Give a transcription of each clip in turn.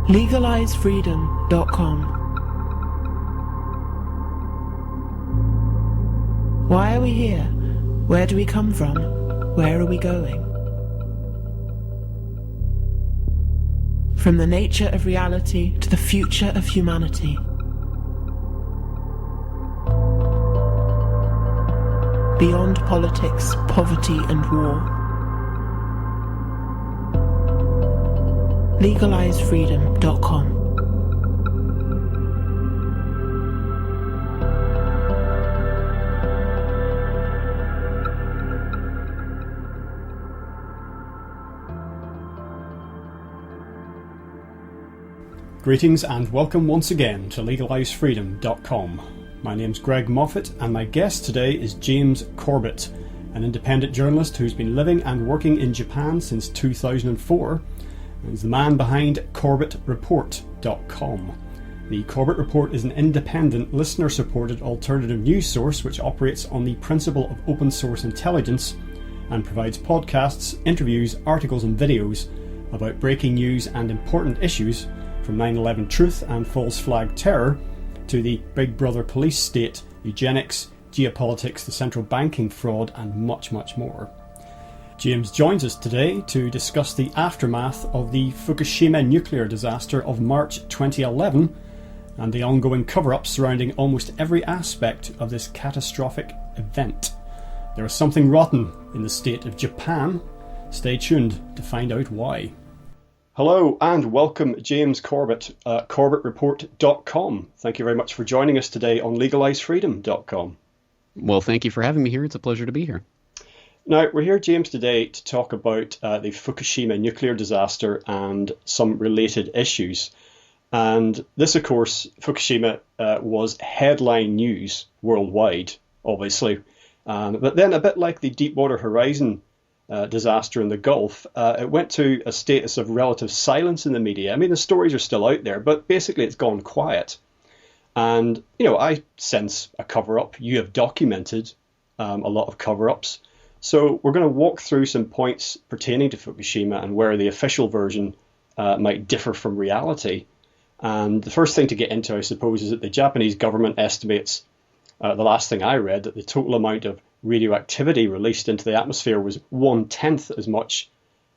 LegalizeFreedom.com. Why are we here? Where do we come from? Where are we going? From the nature of reality to the future of humanity. Beyond politics, poverty and war. LegalizeFreedom.com. Greetings and welcome once again to LegalizeFreedom.com. My name's Greg Moffat and my guest today is James Corbett, an independent journalist who's been living and working in Japan since 2004. He's the man behind CorbettReport.com. The Corbett Report is an independent, listener-supported alternative news source which operates on the principle of open source intelligence and provides podcasts, interviews, articles and videos about breaking news and important issues from 9/11 truth and false flag terror to the Big Brother police state, eugenics, geopolitics, the central banking fraud and much, much more. James joins us today to discuss the aftermath of the Fukushima nuclear disaster of March 2011 and the ongoing cover-up surrounding almost every aspect of this catastrophic event. There is something rotten in the state of Japan. Stay tuned to find out why. Hello and welcome James Corbett, CorbettReport.com. Thank you very much for joining us today on LegalizeFreedom.com. Well, thank you for having me here. It's a pleasure to be here. Now, we're here, James, today to talk about the Fukushima nuclear disaster and some related issues. And this, of course, Fukushima was headline news worldwide, obviously. But then, a bit like the Deepwater Horizon disaster in the Gulf, it went to a status of relative silence in the media. I mean, the stories are still out there, but basically it's gone quiet. And, you know, I sense a cover-up. You have documented a lot of cover-ups. So we're going to walk through some points pertaining to Fukushima and where the official version might differ from reality. And the first thing to get into, I suppose, is that the Japanese government estimates, the last thing I read, that the total amount of radioactivity released into the atmosphere was 1/10 as much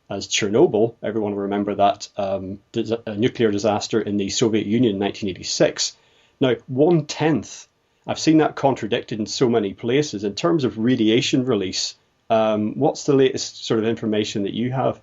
as Chernobyl. Everyone will remember that nuclear disaster in the Soviet Union in 1986. Now, 1/10, I've seen that contradicted in so many places. In terms of radiation release, what's the latest sort of information that you have?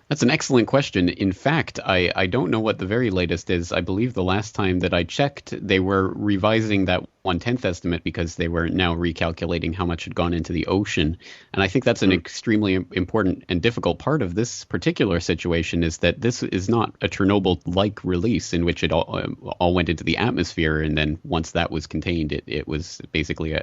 That's an excellent question. In fact, I don't know what the very latest is. I believe the last time that I checked, they were revising that 1/10 estimate because they were now recalculating how much had gone into the ocean. And I think that's an extremely important and difficult part of this particular situation, is that this is not a Chernobyl-like release in which it all went into the atmosphere. And then once that was contained, it was basically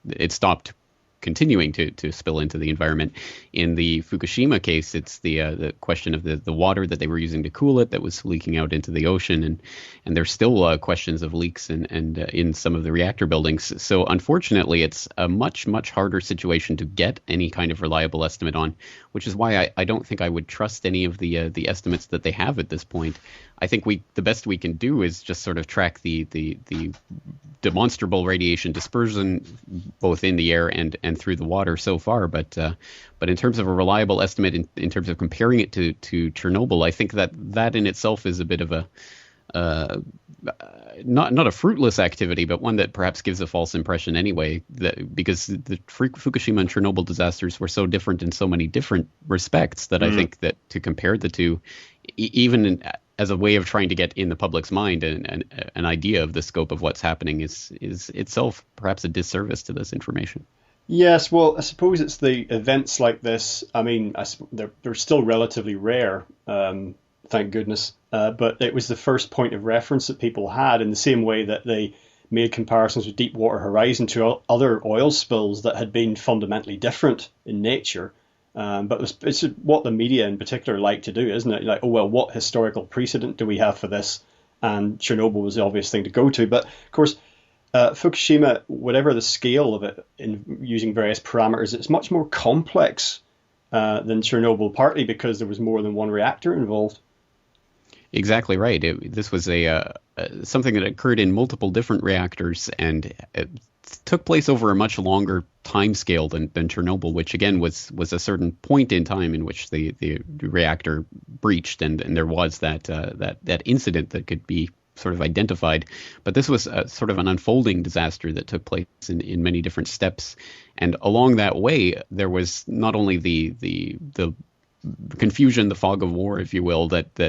it stopped continuing to spill into the environment. In the Fukushima case, it's the question of the water that they were using to cool it that was leaking out into the ocean, and there's still questions of leaks and in some of the reactor buildings. So unfortunately, it's a much harder situation to get any kind of reliable estimate on, which is why I don't think I would trust any of the estimates that they have at this point. I think the best we can do is just sort of track the demonstrable radiation dispersion both in the air and through the water so far. But in terms of a reliable estimate, in terms of comparing it to Chernobyl, I think that in itself is a bit of a not a fruitless activity, but one that perhaps gives a false impression anyway, because the Fukushima and Chernobyl disasters were so different in so many different respects that I think that to compare the two, even as a way of trying to get in the public's mind an idea of the scope of what's happening is itself perhaps a disservice to this information. Yes, well, I suppose it's the events like this. I mean, they're still relatively rare, thank goodness. But it was the first point of reference that people had, in the same way that they made comparisons with Deepwater Horizon to other oil spills that had been fundamentally different in nature. But it's what the media in particular like to do, isn't it? Like, oh, well, what historical precedent do we have for this? And Chernobyl was the obvious thing to go to. But of course, Fukushima, whatever the scale of it, in using various parameters, it's much more complex than Chernobyl, partly because there was more than one reactor involved. Exactly right. This was something that occurred in multiple different reactors, and it took place over a much longer time scale than Chernobyl, which again was a certain point in time in which the reactor breached, and there was that incident that could be sort of identified. But this was sort of an unfolding disaster that took place in many different steps, and along that way there was not only the confusion, the fog of war, if you will, that the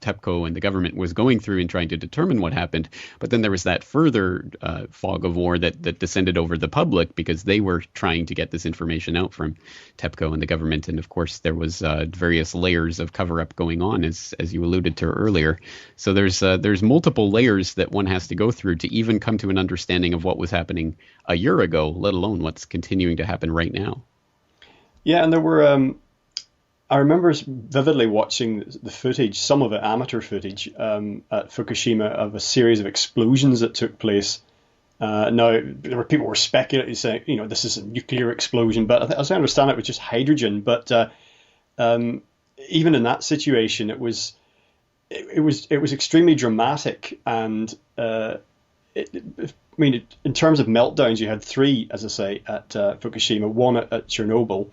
TEPCO and the government was going through in trying to determine what happened. But then there was that further fog of war that descended over the public because they were trying to get this information out from TEPCO and the government. And of course, there was various layers of cover-up going on, as you alluded to earlier. So there's multiple layers that one has to go through to even come to an understanding of what was happening a year ago, let alone what's continuing to happen right now. Yeah, and there were. I remember vividly watching the footage, some of it amateur footage, at Fukushima of a series of explosions that took place. Now, there were people who were speculating, saying, this is a nuclear explosion, but as I understand it was just hydrogen. But even in that situation, it was extremely dramatic. And in terms of meltdowns, you had three, as I say, at Fukushima, one at Chernobyl.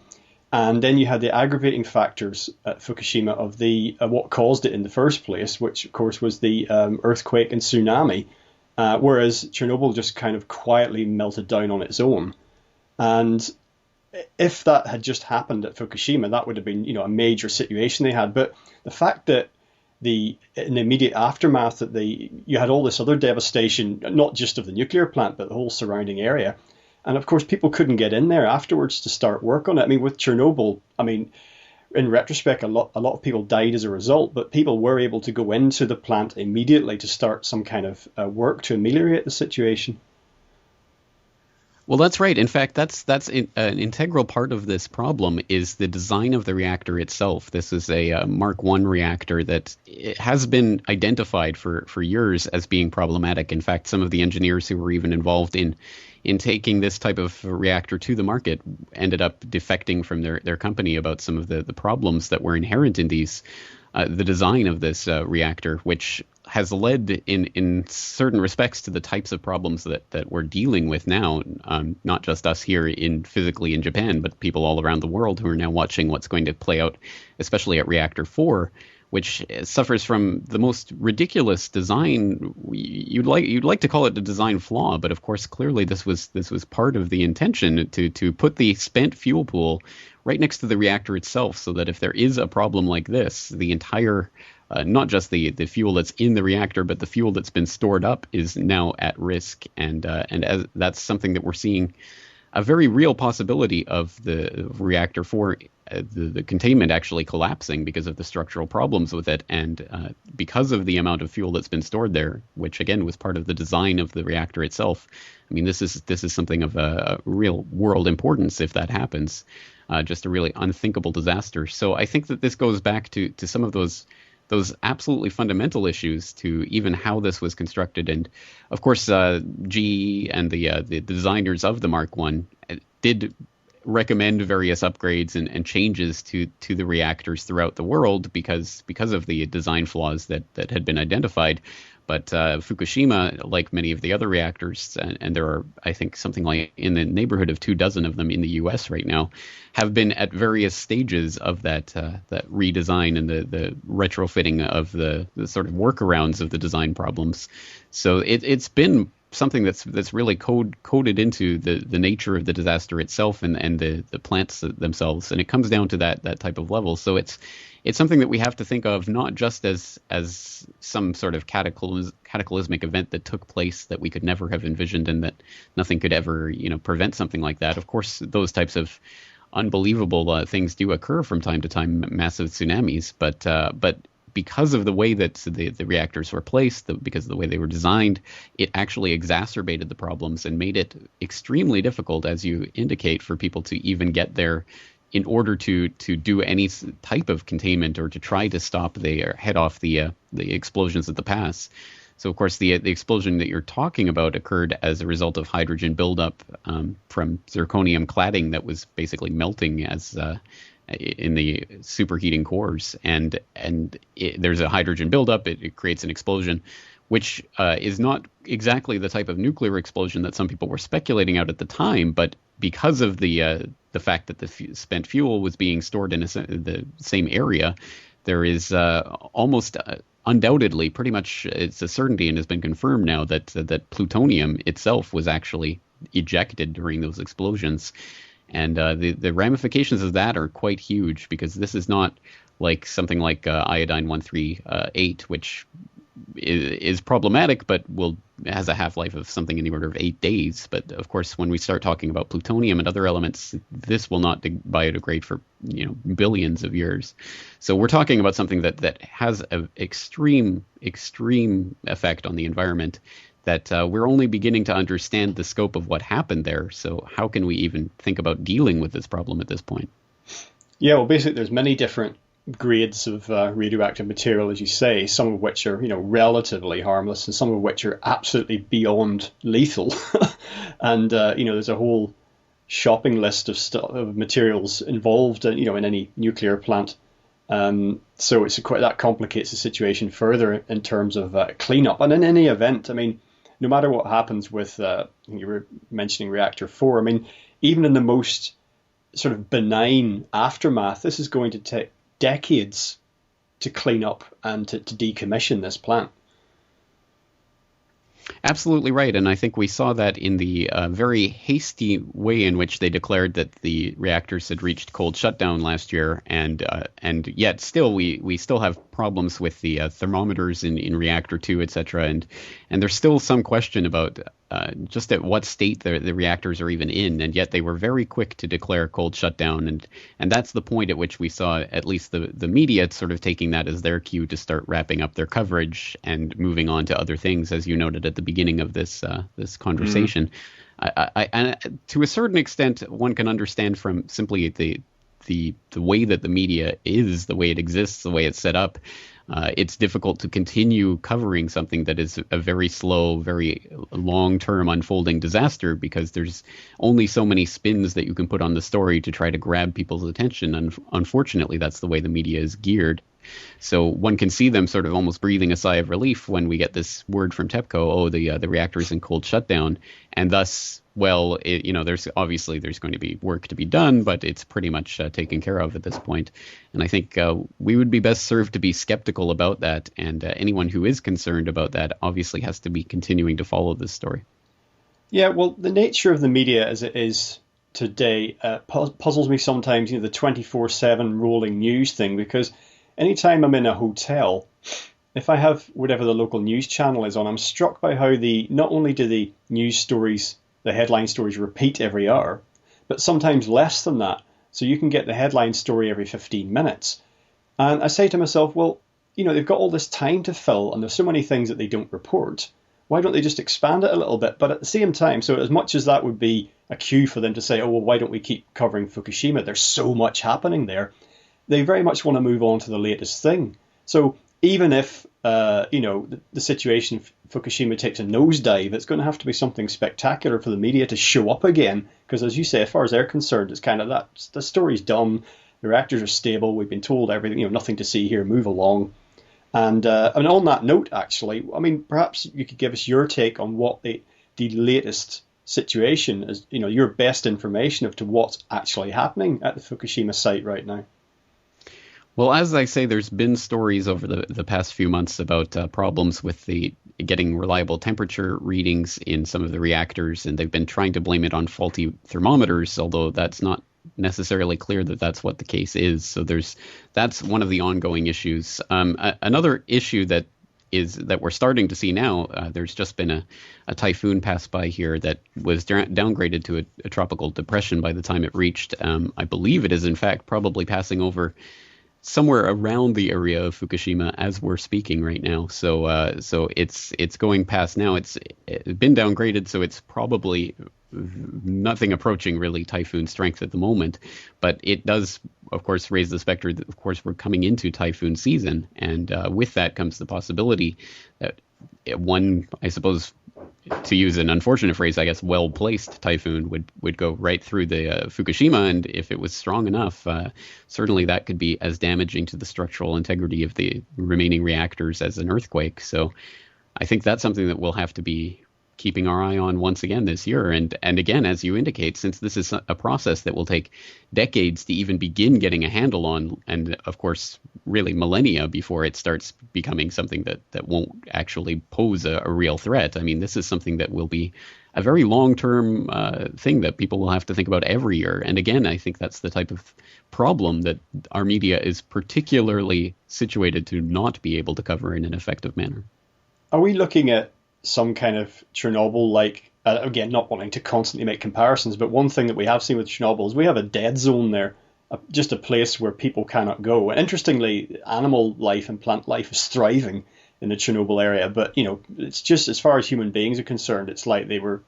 And then you had the aggravating factors at Fukushima of the what caused it in the first place, which of course was the earthquake and tsunami, whereas Chernobyl just kind of quietly melted down on its own. And if that had just happened at Fukushima, that would have been a major situation they had. But the fact that in the immediate aftermath that you had all this other devastation, not just of the nuclear plant, but the whole surrounding area. And of course, people couldn't get in there afterwards to start work on it. I mean, with Chernobyl, in retrospect, a lot of people died as a result, but people were able to go into the plant immediately to start some kind of work to ameliorate the situation. Well, that's right. In fact, that's an integral part of this problem is the design of the reactor itself. This is a Mark I reactor that has been identified for years as being problematic. In fact, some of the engineers who were even involved in taking this type of reactor to the market ended up defecting from their company about some of the problems that were inherent in the design of this reactor, which has led in certain respects to the types of problems that we're dealing with now, not just us here physically in Japan, but people all around the world who are now watching what's going to play out, especially at Reactor 4, which suffers from the most ridiculous design. You'd like to call it a design flaw, but of course, clearly this was part of the intention to put the spent fuel pool right next to the reactor itself, so that if there is a problem like this, the entire not just the fuel that's in the reactor, but the fuel that's been stored up is now at risk, and as that's something that we're seeing a very real possibility of the reactor 4, the containment actually collapsing because of the structural problems with it, and because of the amount of fuel that's been stored there, which again was part of the design of the reactor itself. I mean, this is something of a real world importance if that happens, just a really unthinkable disaster. So I think that this goes back to some of those absolutely fundamental issues to even how this was constructed. And of course, GE and the designers of the Mark I did recommend various upgrades and changes to the reactors throughout the world because of the design flaws that had been identified. But Fukushima, like many of the other reactors, and there are, I think, something like in the neighborhood of 24 of them in the U.S. right now, have been at various stages of that redesign and the retrofitting of the sort of workarounds of the design problems. So it's been something that's really coded into the nature of the disaster itself and the plants themselves, and it comes down to that type of level. So it's something that we have to think of not just as some sort of cataclysmic event that took place that we could never have envisioned and that nothing could ever prevent something like that. Of course, those types of unbelievable things do occur from time to time, massive tsunamis, but because of the way that the reactors were placed, because of the way they were designed, it actually exacerbated the problems and made it extremely difficult, as you indicate, for people to even get there in order to do any type of containment or to try to head off the explosions at the pass. So, of course, the explosion that you're talking about occurred as a result of hydrogen buildup from zirconium cladding that was basically melting as in the superheating cores, and there's a hydrogen buildup. It creates an explosion, which is not exactly the type of nuclear explosion that some people were speculating out at the time, but because of the fact that the spent fuel was being stored in the same area, there is almost undoubtedly, pretty much, it's a certainty and has been confirmed now that plutonium itself was actually ejected during those explosions. And the ramifications of that are quite huge, because this is not like something like iodine 138, which is problematic, but has a half-life of something in the order of 8 days. But of course, when we start talking about plutonium and other elements, this will not biodegrade for billions of years. So we're talking about something that has an extreme effect on the environment, that we're only beginning to understand the scope of what happened there. So how can we even think about dealing with this problem at this point? Yeah, well, basically, there's many different grades of radioactive material, as you say, some of which are, relatively harmless, and some of which are absolutely beyond lethal. And there's a whole shopping list of materials involved, in any nuclear plant. So that complicates the situation further in terms of cleanup. And in any event, no matter what happens with, you were mentioning reactor 4, even in the most sort of benign aftermath, this is going to take decades to clean up and to decommission this plant. Absolutely right. And I think we saw that in the very hasty way in which they declared that the reactors had reached cold shutdown last year. And yet still, we still have problems with the thermometers in reactor 2, et cetera. And there's still some question about just at what state the reactors are even in. And yet they were very quick to declare cold shutdown. And that's the point at which we saw at least the media sort of taking that as their cue to start wrapping up their coverage and moving on to other things, as you noted at the beginning of this conversation. And to a certain extent, one can understand from simply the way that the media is, the way it exists, the way it's set up. It's difficult to continue covering something that is a very slow, very long-term unfolding disaster, because there's only so many spins that you can put on the story to try to grab people's attention. And unfortunately, that's the way the media is geared. So one can see them sort of almost breathing a sigh of relief when we get this word from TEPCO, the reactor is in cold shutdown, and thus, there's going to be work to be done, but it's pretty much taken care of at this point. And I think we would be best served to be skeptical about that, and anyone who is concerned about that obviously has to be continuing to follow this story. Yeah, well, the nature of the media as it is today puzzles me sometimes, the 24/7 rolling news thing, because anytime I'm in a hotel, if I have whatever the local news channel is on, I'm struck by how not only do the news stories, the headline stories, repeat every hour, but sometimes less than that. So you can get the headline story every 15 minutes. And I say to myself, well, they've got all this time to fill, and there's so many things that they don't report. Why don't they just expand it a little bit? But at the same time, so as much as that would be a cue for them to say, oh, well, why don't we keep covering Fukushima? There's so much happening there. They very much want to move on to the latest thing. So even if, the situation in Fukushima takes a nosedive, it's going to have to be something spectacular for the media to show up again. Because as you say, as far as they're concerned, it's kind of that. The story's done. The reactors are stable. We've been told everything, nothing to see here, move along. And on that note, actually, perhaps you could give us your take on what the latest situation is, your best information as to what's actually happening at the Fukushima site right now. Well, as I say, there's been stories over the past few months about problems with getting reliable temperature readings in some of the reactors, and they've been trying to blame it on faulty thermometers, although that's not necessarily clear that that's what the case is. So that's one of the ongoing issues. Another issue that we're starting to see now, there's just been a typhoon pass by here that was downgraded to a tropical depression by the time it reached. I believe it is, in fact, probably passing over somewhere around the area of Fukushima as we're speaking right now. So it's going past now. It's been downgraded, so it's probably nothing approaching really typhoon strength at the moment. But it does, of course, raise the specter that, of course, we're coming into typhoon season. And with that comes the possibility that one, I suppose, to use an unfortunate phrase, I guess, well-placed typhoon would go right through the Fukushima, and if it was strong enough, certainly that could be as damaging to the structural integrity of the remaining reactors as an earthquake. So I think that's something that we'll have to be keeping our eye on once again this year. And again, as you indicate, since this is a process that will take decades to even begin getting a handle on, and of course, really millennia before it starts becoming something that won't actually pose a real threat. I mean, this is something that will be a very long-term thing that people will have to think about every year. And again, I think that's the type of problem that our media is particularly situated to not be able to cover in an effective manner. Are we looking at some kind of Chernobyl, like, again, not wanting to constantly make comparisons, but one thing that we have seen with Chernobyl is we have a dead zone there, just a place where people cannot go. And interestingly, animal life and plant life is thriving in the Chernobyl area, but, it's just, as far as human beings are concerned, it's like they were,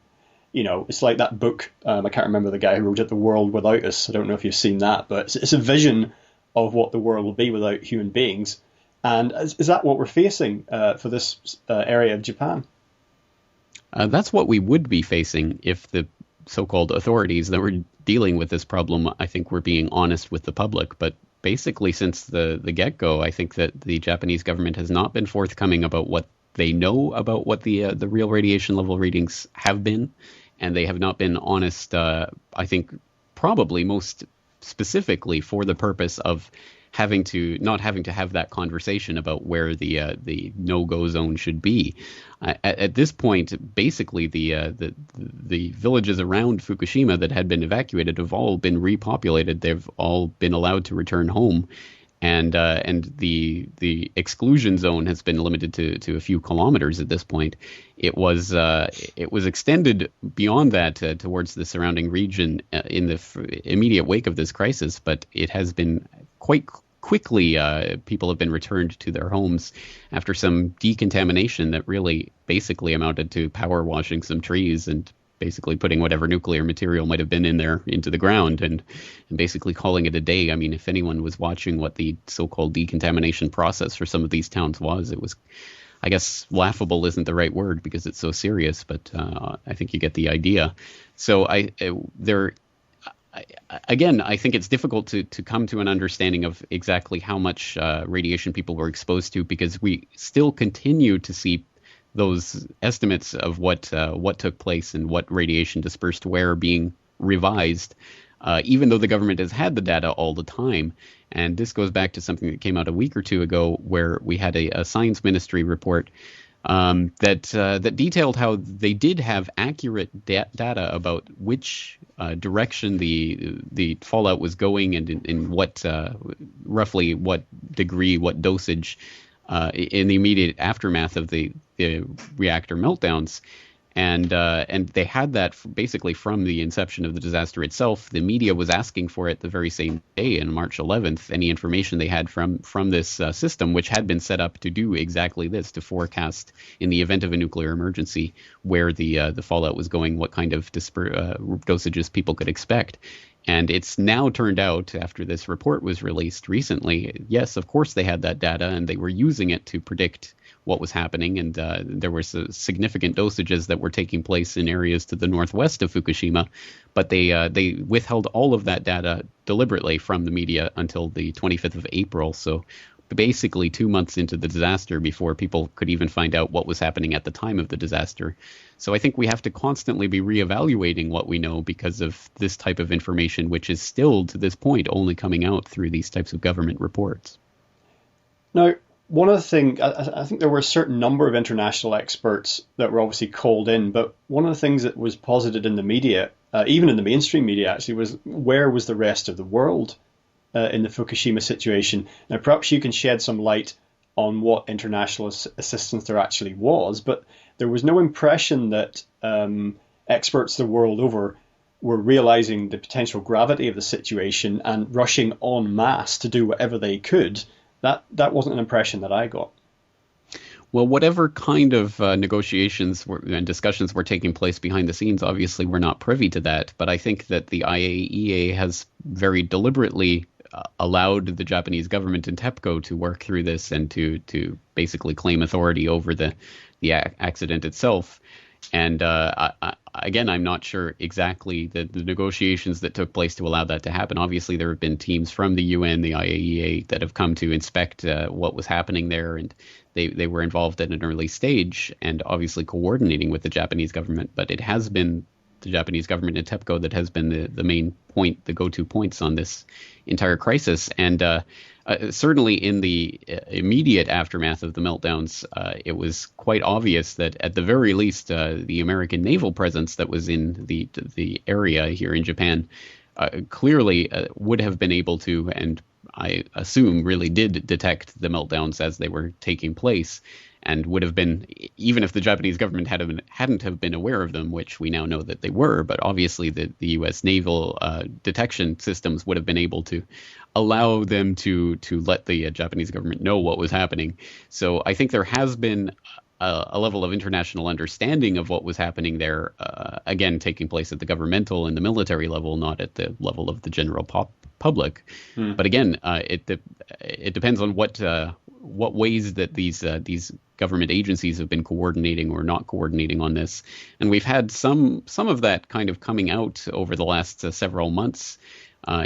it's like that book, I can't remember the guy who wrote it, The World Without Us. I don't know if you've seen that, but it's a vision of what the world will be without human beings. And is that what we're facing for this area of Japan? That's what we would be facing if the so-called authorities that were dealing with this problem, I think, were being honest with the public. But basically, since the get-go, I think that the Japanese government has not been forthcoming about what they know about what the real radiation level readings have been, and they have not been honest, I think, probably most specifically for the purpose of not having to have that conversation about where the no-go zone should be. At this point, basically the villages around Fukushima that had been evacuated have all been repopulated. They've all been allowed to return home, and the exclusion zone has been limited to a few kilometers at this point. It was extended beyond that towards the surrounding region in the immediate wake of this crisis, but it has been quite quickly, people have been returned to their homes after some decontamination that really basically amounted to power washing some trees and basically putting whatever nuclear material might have been in there into the ground and basically calling it a day. I mean, if anyone was watching what the so-called decontamination process for some of these towns was, it was, I guess, laughable isn't the right word because it's so serious, but I think you get the idea. So again, I think it's difficult to come to an understanding of exactly how much radiation people were exposed to, because we still continue to see those estimates of what took place and what radiation dispersed where being revised, even though the government has had the data all the time. And this goes back to something that came out a week or two ago, where we had a science ministry report that detailed how they did have accurate data about which direction the fallout was going and in what roughly what degree, what dosage in the immediate aftermath of the reactor meltdowns. And they had that basically from the inception of the disaster itself. The media was asking for it the very same day, on March 11th, any information they had from this system, which had been set up to do exactly this, to forecast in the event of a nuclear emergency where the fallout was going, what kind of dosages people could expect. And it's now turned out, after this report was released recently, yes, of course they had that data and they were using it to predict what was happening, and there were significant dosages that were taking place in areas to the northwest of Fukushima, but they withheld all of that data deliberately from the media until the 25th of April, so basically 2 months into the disaster before people could even find out what was happening at the time of the disaster. So I think we have to constantly be reevaluating what we know because of this type of information, which is still, to this point, only coming out through these types of government reports. Now, one of the things, I think there were a certain number of international experts that were obviously called in, but one of the things that was posited in the media, even in the mainstream media actually, was where was the rest of the world in the Fukushima situation? Now, perhaps you can shed some light on what international assistance there actually was, but there was no impression that experts the world over were realizing the potential gravity of the situation and rushing en masse to do whatever they could. That wasn't an impression that I got. Well, whatever kind of negotiations and discussions were taking place behind the scenes, obviously we're not privy to that. But I think that the IAEA has very deliberately allowed the Japanese government and TEPCO to work through this and to basically claim authority over the accident itself. And again, I'm not sure exactly the negotiations that took place to allow that to happen. Obviously, there have been teams from the UN, the IAEA, that have come to inspect what was happening there, and they were involved at an early stage and obviously coordinating with the Japanese government. But it has been the Japanese government and TEPCO that has been the main point, the go-to points on this entire crisis. And certainly in the immediate aftermath of the meltdowns, it was quite obvious that at the very least, the American naval presence that was in the area here in Japan clearly would have been able to, and I assume really did detect the meltdowns as they were taking place, and would have been, even if the Japanese government hadn't have been aware of them, which we now know that they were, but obviously the U.S. naval detection systems would have been able to allow them to let the Japanese government know what was happening. So I think there has been a level of international understanding of what was happening there, again, taking place at the governmental and the military level, not at the level of the general public. But again, it depends on what ways that these government agencies have been coordinating or not coordinating on this. And we've had some of that kind of coming out over the last several months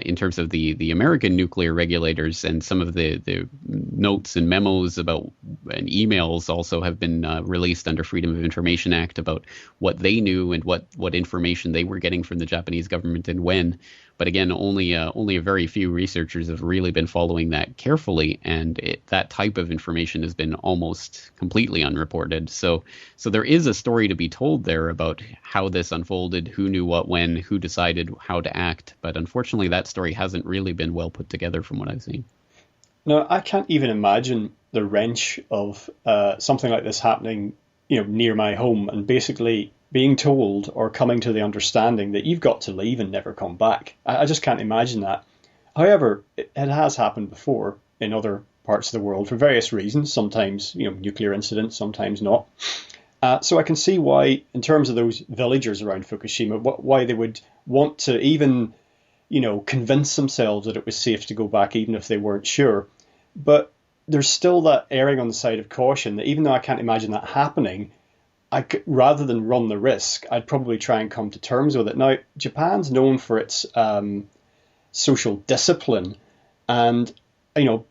in terms of the American nuclear regulators, and some of the notes and memos about and emails also have been released under Freedom of Information Act about what they knew and what information they were getting from the Japanese government and when. But again, only a very few researchers have really been following that carefully, and that type of information has been almost completely unreported. So there is a story to be told there about how this unfolded, who knew what when, who decided how to act. But unfortunately, that story hasn't really been well put together from what I've seen. No, I can't even imagine the wrench of something like this happening, near my home, and basically being told or coming to the understanding that you've got to leave and never come back. I just can't imagine that. However, it has happened before in other parts of the world for various reasons, sometimes, nuclear incidents, sometimes not. So I can see why, in terms of those villagers around Fukushima, why they would want to even, convince themselves that it was safe to go back, even if they weren't sure. But there's still that erring on the side of caution that even though I can't imagine that happening, rather than run the risk, I'd probably try and come to terms with it. Now, Japan's known for its social discipline and,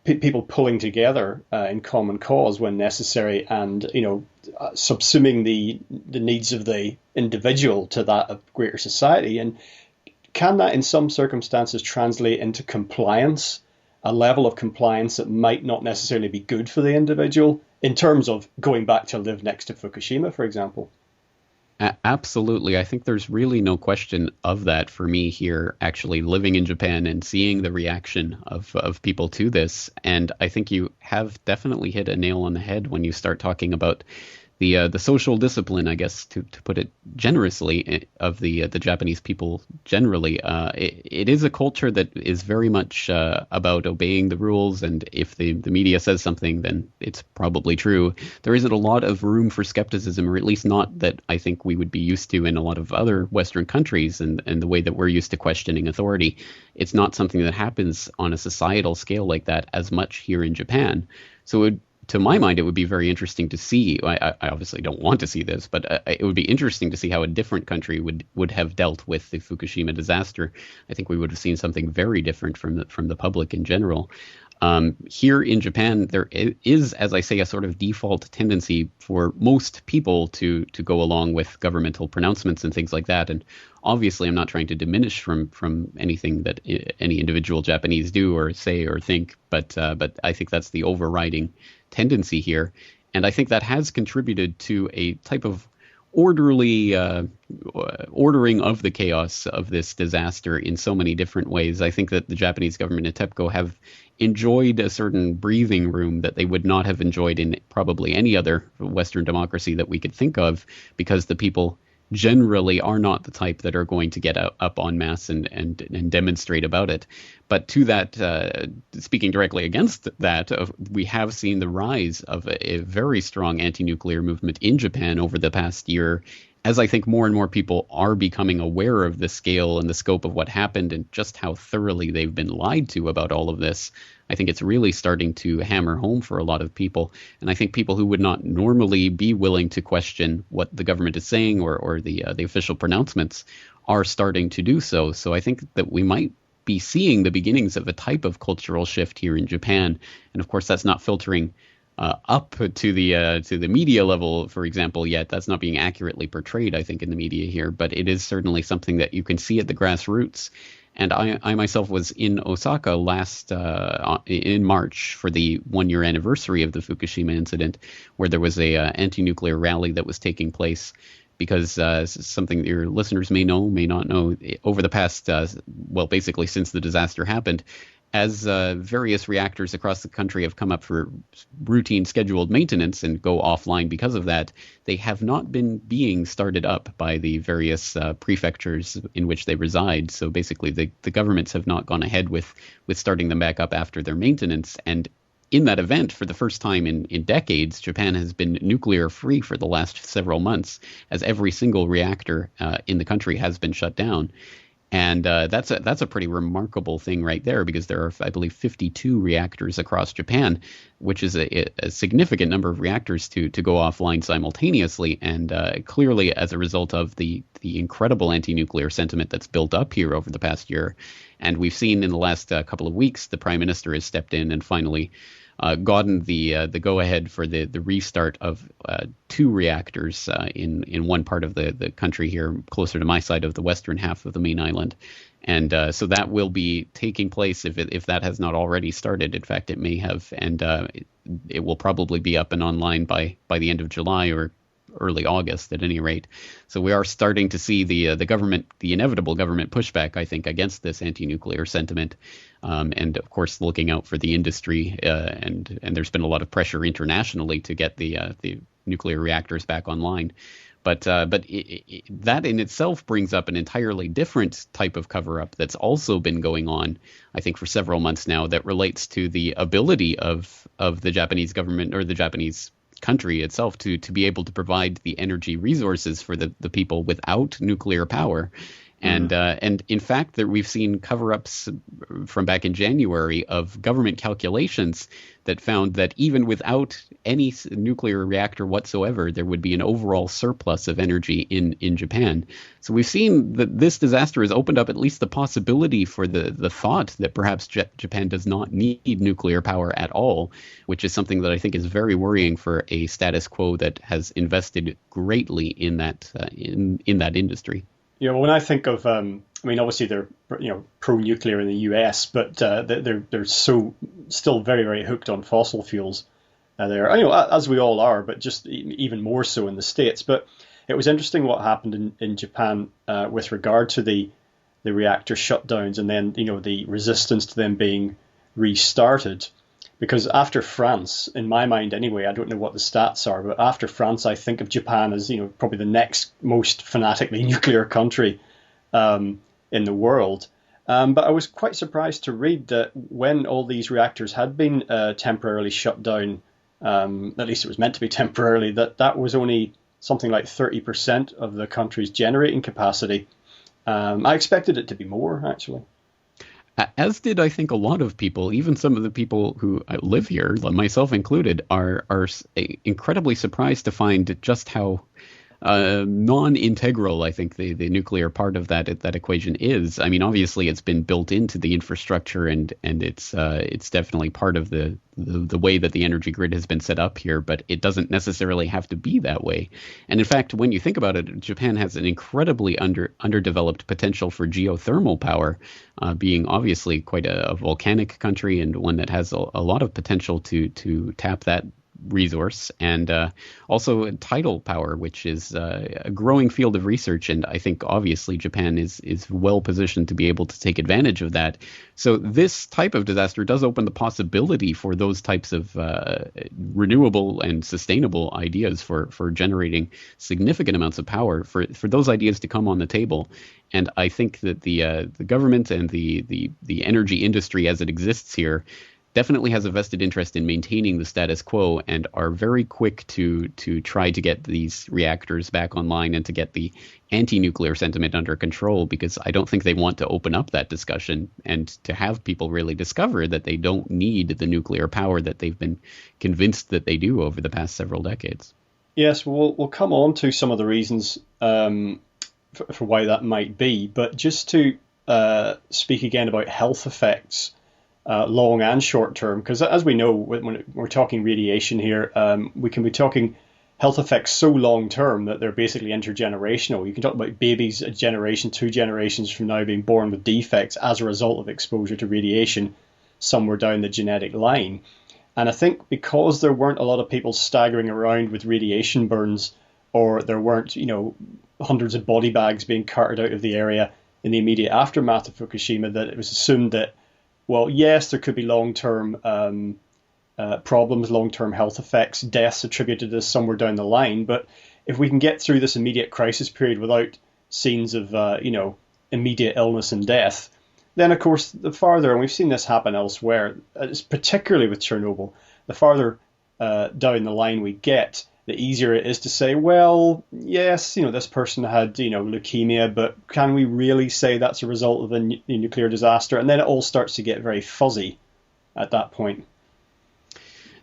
people pulling together in common cause when necessary, and, subsuming the needs of the individual to that of greater society. And can that in some circumstances translate into compliance, a level of compliance that might not necessarily be good for the individual, in terms of going back to live next to Fukushima, for example? Absolutely. I think there's really no question of that for me here, actually living in Japan and seeing the reaction of people to this. And I think you have definitely hit a nail on the head when you start talking about the social discipline, I guess, to put it generously, of the Japanese people generally. It is a culture that is very much about obeying the rules, and if the media says something, then it's probably true. There isn't a lot of room for skepticism, or at least not that I think we would be used to in a lot of other Western countries, and the way that we're used to questioning authority. It's not something that happens on a societal scale like that as much here in Japan. So to my mind, it would be very interesting to see. I obviously don't want to see this, but it would be interesting to see how a different country would have dealt with the Fukushima disaster. I think we would have seen something very different from the public in general. Here in Japan, there is, as I say, a sort of default tendency for most people to go along with governmental pronouncements and things like that. And obviously, I'm not trying to diminish from anything that any individual Japanese do or say or think, but I think that's the overriding tendency here. And I think that has contributed to a type of orderly ordering of the chaos of this disaster in so many different ways. I think that the Japanese government and TEPCO have enjoyed a certain breathing room that they would not have enjoyed in probably any other Western democracy that we could think of, because the people generally are not the type that are going to get up en masse and demonstrate about it. But to that, speaking directly against that, we have seen the rise of a very strong anti-nuclear movement in Japan over the past year, as I think more and more people are becoming aware of the scale and the scope of what happened and just how thoroughly they've been lied to about all of this, I think it's really starting to hammer home for a lot of people. And I think people who would not normally be willing to question what the government is saying or the official pronouncements are starting to do so. So I think that we might be seeing the beginnings of a type of cultural shift here in Japan. And of course, that's not filtering up to the media level, for example, yet. That's not being accurately portrayed, I think, in the media here. But it is certainly something that you can see at the grassroots. And I myself was in Osaka in March for the 1-year anniversary of the Fukushima incident, where there was a anti-nuclear rally that was taking place. Because something that your listeners may not know, over the past, basically since the disaster happened, as various reactors across the country have come up for routine scheduled maintenance and go offline because of that, they have not been being started up by the various prefectures in which they reside. So basically, the governments have not gone ahead with starting them back up after their maintenance. And in that event, for the first time in decades, Japan has been nuclear free for the last several months, as every single reactor in the country has been shut down. And that's a pretty remarkable thing right there, because there are, I believe, 52 reactors across Japan, which is a significant number of reactors to go offline simultaneously. And clearly, as a result of the incredible anti-nuclear sentiment that's built up here over the past year. And we've seen in the last couple of weeks, the Prime Minister has stepped in and finally gotten the go-ahead for the restart of 2 reactors in one part of the country here, closer to my side of the western half of the main island. And so that will be taking place if that has not already started. In fact, it may have, and it will probably be up and online by the end of July or early August at any rate. So we are starting to see the inevitable government pushback, I think, against this anti-nuclear sentiment. And of course, looking out for the industry, and there's been a lot of pressure internationally to get the nuclear reactors back online. But that in itself brings up an entirely different type of cover-up that's also been going on, I think, for several months now, that relates to the ability of the Japanese government or the Japanese country itself to be able to provide the energy resources for the people without nuclear power. And in fact, that we've seen cover-ups from back in January of government calculations that found that even without any nuclear reactor whatsoever, there would be an overall surplus of energy in Japan. So we've seen that this disaster has opened up at least the possibility for the thought that perhaps Japan does not need nuclear power at all, which is something that I think is very worrying for a status quo that has invested greatly in that industry. Yeah, well, when I think of, obviously they're pro-nuclear in the US, but they're so still very, very hooked on fossil fuels. There, as we all are, but just even more so in the States. But it was interesting what happened in Japan with regard to the reactor shutdowns, and then the resistance to them being restarted. Because after France, in my mind anyway, I don't know what the stats are, but after France, I think of Japan as probably the next most fanatically nuclear country in the world. But I was quite surprised to read that when all these reactors had been temporarily shut down, at least it was meant to be temporarily, that was only something like 30% of the country's generating capacity. I expected it to be more, actually. As did, I think, a lot of people, even some of the people who live here, myself included, are incredibly surprised to find just how non-integral, I think, the nuclear part of that equation is. I mean, obviously, it's been built into the infrastructure, and it's definitely part of the way that the energy grid has been set up here. But it doesn't necessarily have to be that way. And in fact, when you think about it, Japan has an incredibly underdeveloped potential for geothermal power, being obviously quite a volcanic country and one that has a lot of potential to tap that resource, and also tidal power, which is a growing field of research. And I think obviously Japan is well positioned to be able to take advantage of that. So this type of disaster does open the possibility for those types of renewable and sustainable ideas for generating significant amounts of power, for those ideas to come on the table. And I think that the government and the energy industry as it exists here definitely has a vested interest in maintaining the status quo and are very quick to try to get these reactors back online and to get the anti-nuclear sentiment under control, because I don't think they want to open up that discussion and to have people really discover that they don't need the nuclear power that they've been convinced that they do over the past several decades. Yes, we'll come on to some of the reasons for why that might be, but just to speak again about health effects, long and short term, because as we know, when we're talking radiation here, we can be talking health effects so long term that they're basically intergenerational. You can talk about babies a generation, 2 generations from now being born with defects as a result of exposure to radiation somewhere down the genetic line. And I think because there weren't a lot of people staggering around with radiation burns, or there weren't, hundreds of body bags being carted out of the area in the immediate aftermath of Fukushima, that it was assumed that, well, yes, there could be long-term problems, long-term health effects, deaths attributed to this somewhere down the line. But if we can get through this immediate crisis period without scenes of, immediate illness and death, then, of course, the farther, and we've seen this happen elsewhere, particularly with Chernobyl, the farther down the line we get, the easier it is to say, well, yes, this person had, leukemia, but can we really say that's a result of a nuclear disaster? And then it all starts to get very fuzzy at that point.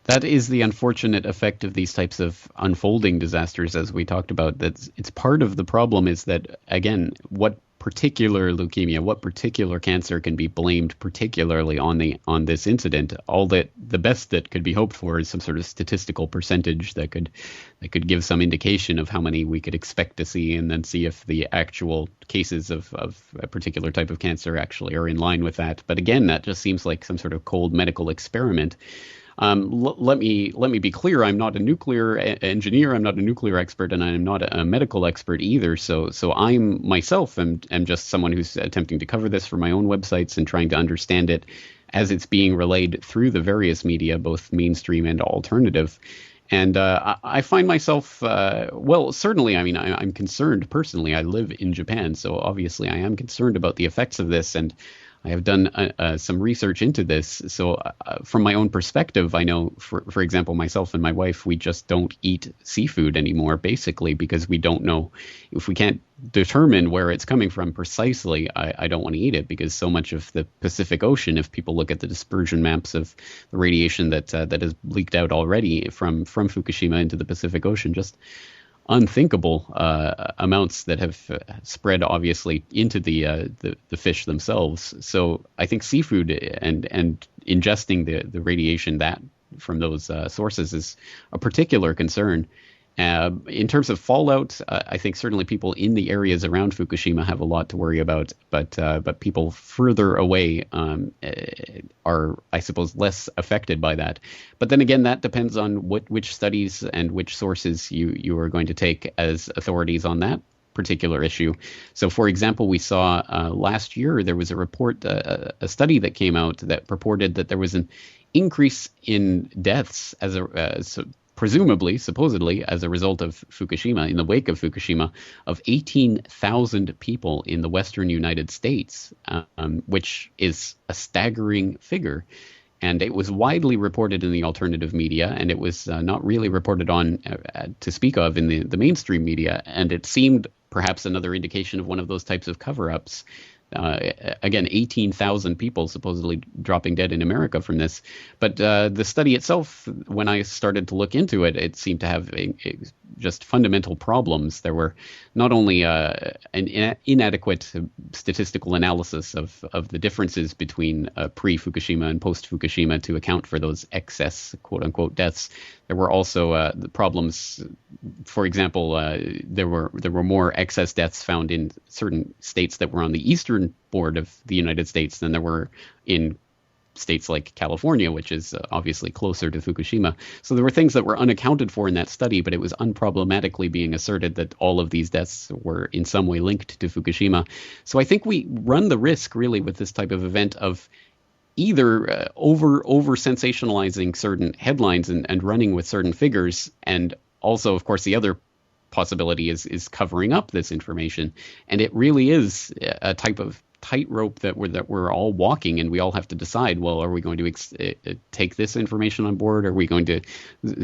That is the unfortunate effect of these types of unfolding disasters, as we talked about. That it's part of the problem is that, again, what particular leukemia, what particular cancer can be blamed particularly on this incident? All that the best that could be hoped for is some sort of statistical percentage that could give some indication of how many we could expect to see, and then see if the actual cases of a particular type of cancer actually are in line with that. But again, that just seems like some sort of cold medical experiment. Let me be clear. I'm not a nuclear engineer. I'm not a nuclear expert, and I'm not a medical expert either. So I'm myself am just someone who's attempting to cover this for my own websites and trying to understand it as it's being relayed through the various media, both mainstream and alternative. And I find myself, certainly, I mean, I'm concerned personally. I live in Japan, so obviously I am concerned about the effects of this, and I have done some research into this. So from my own perspective, I know, for example, myself and my wife, we just don't eat seafood anymore, basically, because we don't know, if we can't determine where it's coming from precisely, I don't want to eat it, because so much of the Pacific Ocean, if people look at the dispersion maps of the radiation that has leaked out already from Fukushima into the Pacific Ocean, just unthinkable amounts that have spread obviously into the fish themselves. So I think seafood and ingesting the radiation that from those sources is a particular concern. In terms of fallout, I think certainly people in the areas around Fukushima have a lot to worry about, but people further away are, I suppose, less affected by that. But then again, that depends on which studies and which sources you are going to take as authorities on that particular issue. So, for example, we saw last year there was a report, a study that came out that purported that there was an increase in deaths supposedly, as a result of Fukushima, in the wake of Fukushima, of 18,000 people in the western United States, which is a staggering figure. And it was widely reported in the alternative media, and it was not really reported on to speak of in the mainstream media. And it seemed perhaps another indication of one of those types of cover-ups. Again, 18,000 people supposedly dropping dead in America from this. But the study itself, when I started to look into it, it seemed to have just fundamental problems. There were not only an inadequate statistical analysis of the differences between pre-Fukushima and post-Fukushima to account for those excess, quote-unquote, deaths. There were also the problems. For example, there were more excess deaths found in certain states that were on the eastern board of the United States than there were in states like California, which is obviously closer to Fukushima. So there were things that were unaccounted for in that study, but it was unproblematically being asserted that all of these deaths were in some way linked to Fukushima. So I think we run the risk, really, with this type of event of either over sensationalizing certain headlines and running with certain figures, and also, of course, the other possibility is covering up this information. And it really is a type of tightrope that we're all walking, and we all have to decide, well, are we going to take this information on board? Are we going to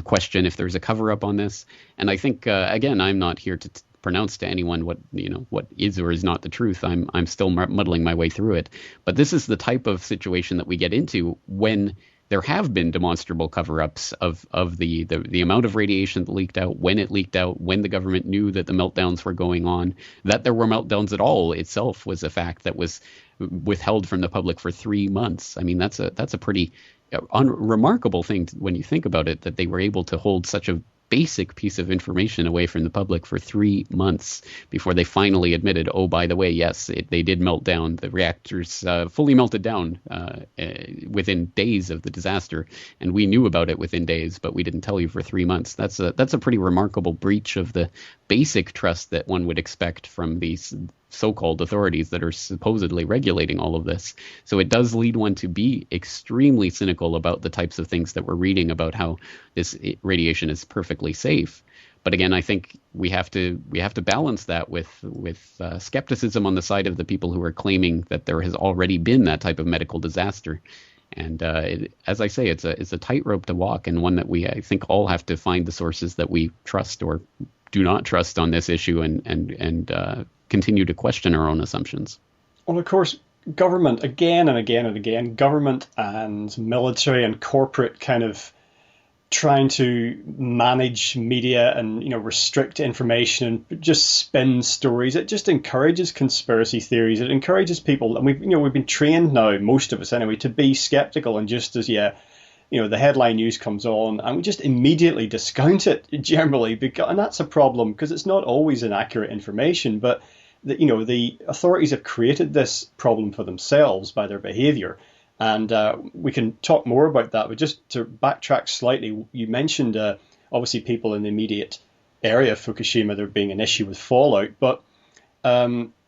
question if there's a cover up on this? And I think again, I'm not here to pronounce to anyone what is or is not the truth. I'm still muddling my way through it. But this is the type of situation that we get into when there have been demonstrable cover-ups of the amount of radiation that leaked out, when it leaked out, when the government knew that the meltdowns were going on. That there were meltdowns at all itself was a fact that was withheld from the public for 3 months. I mean, that's a pretty remarkable thing when you think about it, that they were able to hold such a basic piece of information away from the public for 3 months before they finally admitted, oh, by the way, yes, they did melt down. The reactors fully melted down within days of the disaster, and we knew about it within days, but we didn't tell you for 3 months. That's a pretty remarkable breach of the basic trust that one would expect from these so-called authorities that are supposedly regulating all of this. So it does lead one to be extremely cynical about the types of things that we're reading about how this radiation is perfectly safe. But again, I think we have to balance that with skepticism on the side of the people who are claiming that there has already been that type of medical disaster. And as I say, it's a tightrope to walk, and one that I think all have to find the sources that we trust or do not trust on this issue, and continue to question our own assumptions. Well, of course, government, again and again and again, government and military and corporate kind of trying to manage media and, restrict information and just spin stories. It just encourages conspiracy theories. It encourages people, and we've been trained now, most of us anyway, to be skeptical, and just as the headline news comes on, and we just immediately discount it generally, and that's a problem because it's not always inaccurate information, but the authorities have created this problem for themselves by their behaviour. And we can talk more about that, but just to backtrack slightly, you mentioned obviously people in the immediate area of Fukushima, there being an issue with fallout, but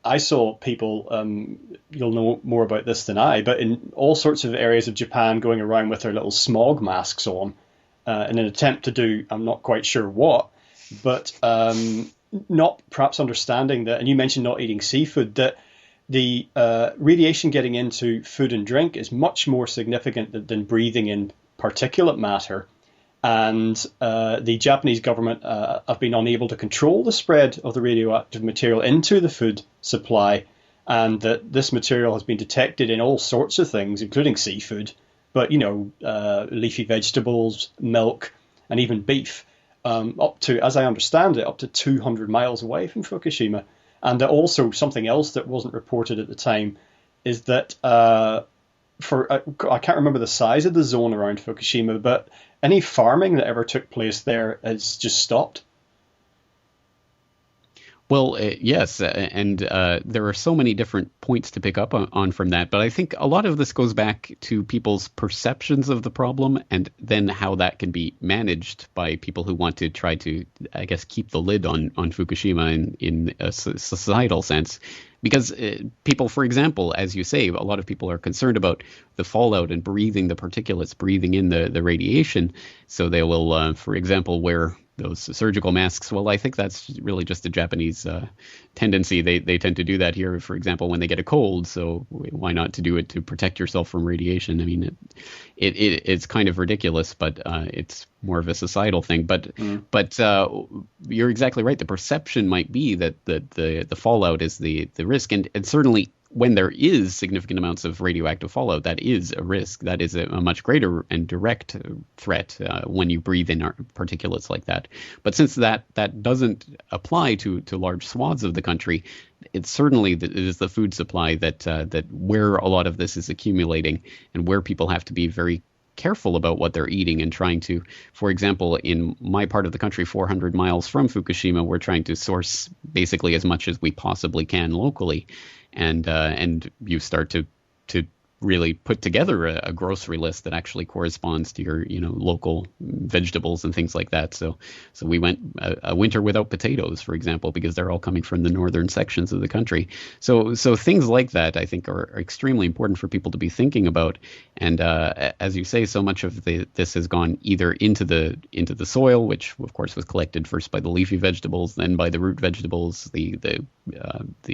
I saw people, you'll know more about this than I, but in all sorts of areas of Japan going around with their little smog masks on in an attempt to do, I'm not quite sure what, but not perhaps understanding that, and you mentioned not eating seafood, that the radiation getting into food and drink is much more significant than breathing in particulate matter. And the Japanese government have been unable to control the spread of the radioactive material into the food supply, and that this material has been detected in all sorts of things, including seafood, but, leafy vegetables, milk, and even beef, up to, as I understand it, up to 200 miles away from Fukushima. And also something else that wasn't reported at the time is that I can't remember the size of the zone around Fukushima, but any farming that ever took place there has just stopped. Well, yes, and there are so many different points to pick up on from that, but I think a lot of this goes back to people's perceptions of the problem, and then how that can be managed by people who want to try to, I guess, keep the lid on Fukushima in a societal sense. Because people, for example, as you say, a lot of people are concerned about the fallout and breathing the particulates, breathing in the radiation. So they will, for example, wear those surgical masks. Well, I think that's really just a Japanese tendency. They tend to do that here, for example, when they get a cold. So why not to do it to protect yourself from radiation? I mean, it's kind of ridiculous, but it's more of a societal thing. But you're exactly right. The perception might be that the fallout is the risk, and certainly when there is significant amounts of radioactive fallout, that is a risk. That is a much greater and direct threat when you breathe in particulates like that. But since that doesn't apply to large swaths of the country, it's certainly it is the food supply that where a lot of this is accumulating, and where people have to be very careful about what they're eating and trying to, for example, in my part of the country, 400 miles from Fukushima, we're trying to source basically as much as we possibly can locally. And you start to really put together a grocery list that actually corresponds to your, local vegetables and things like that. So we went a winter without potatoes, for example, because they're all coming from the northern sections of the country. So things like that, I think, are extremely important for people to be thinking about. And as you say, so much of this has gone either into the soil, which of course was collected first by the leafy vegetables, then by the root vegetables, the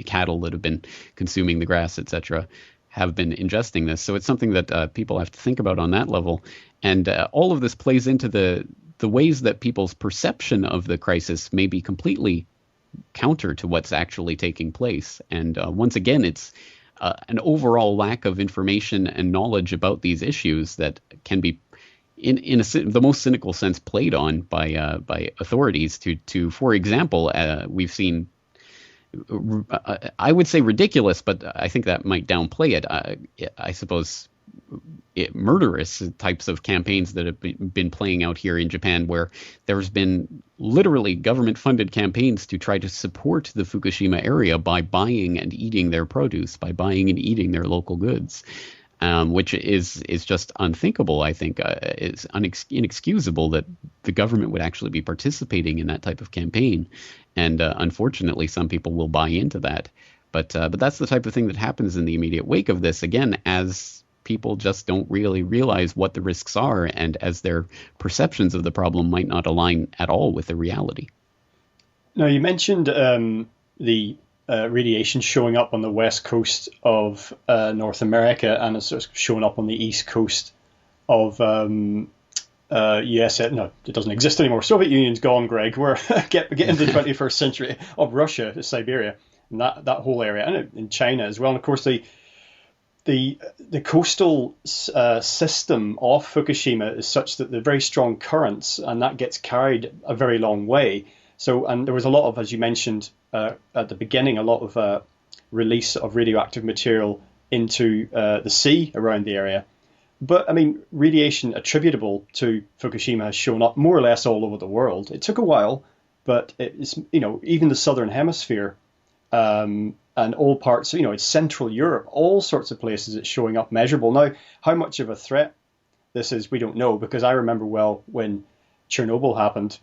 cattle that have been consuming the grass, etc., have been ingesting this. So it's something that people have to think about on that level. And all of this plays into the ways that people's perception of the crisis may be completely counter to what's actually taking place. And once again, it's an overall lack of information and knowledge about these issues that can be, in the most cynical sense, played on by authorities to for example, we've seen, I would say ridiculous, but I think that might downplay it. I suppose murderous types of campaigns that have been playing out here in Japan, where there's been literally government-funded campaigns to try to support the Fukushima area by buying and eating their produce, by buying and eating their local goods, which is just unthinkable. I think it's inexcusable that the government would actually be participating in that type of campaign. And unfortunately, some people will buy into that. But that's the type of thing that happens in the immediate wake of this, again, as people just don't really realize what the risks are, and as their perceptions of the problem might not align at all with the reality. Now, you mentioned the radiation showing up on the west coast of North America, and it's sort of showing up on the east coast of US. No, it doesn't exist anymore. Soviet Union's gone, Greg. We're get into the 21st century, of Russia, Siberia, and that whole area, and in China as well. And of course, the coastal system of Fukushima is such that there are very strong currents, and that gets carried a very long way. So, and there was a lot of, as you mentioned at the beginning, a lot of release of radioactive material into the sea around the area. But I mean, radiation attributable to Fukushima has shown up more or less all over the world. It took a while, but it's, even the southern hemisphere, and all parts, it's Central Europe, all sorts of places it's showing up measurable. Now, how much of a threat this is, we don't know, because I remember well when Chernobyl happened,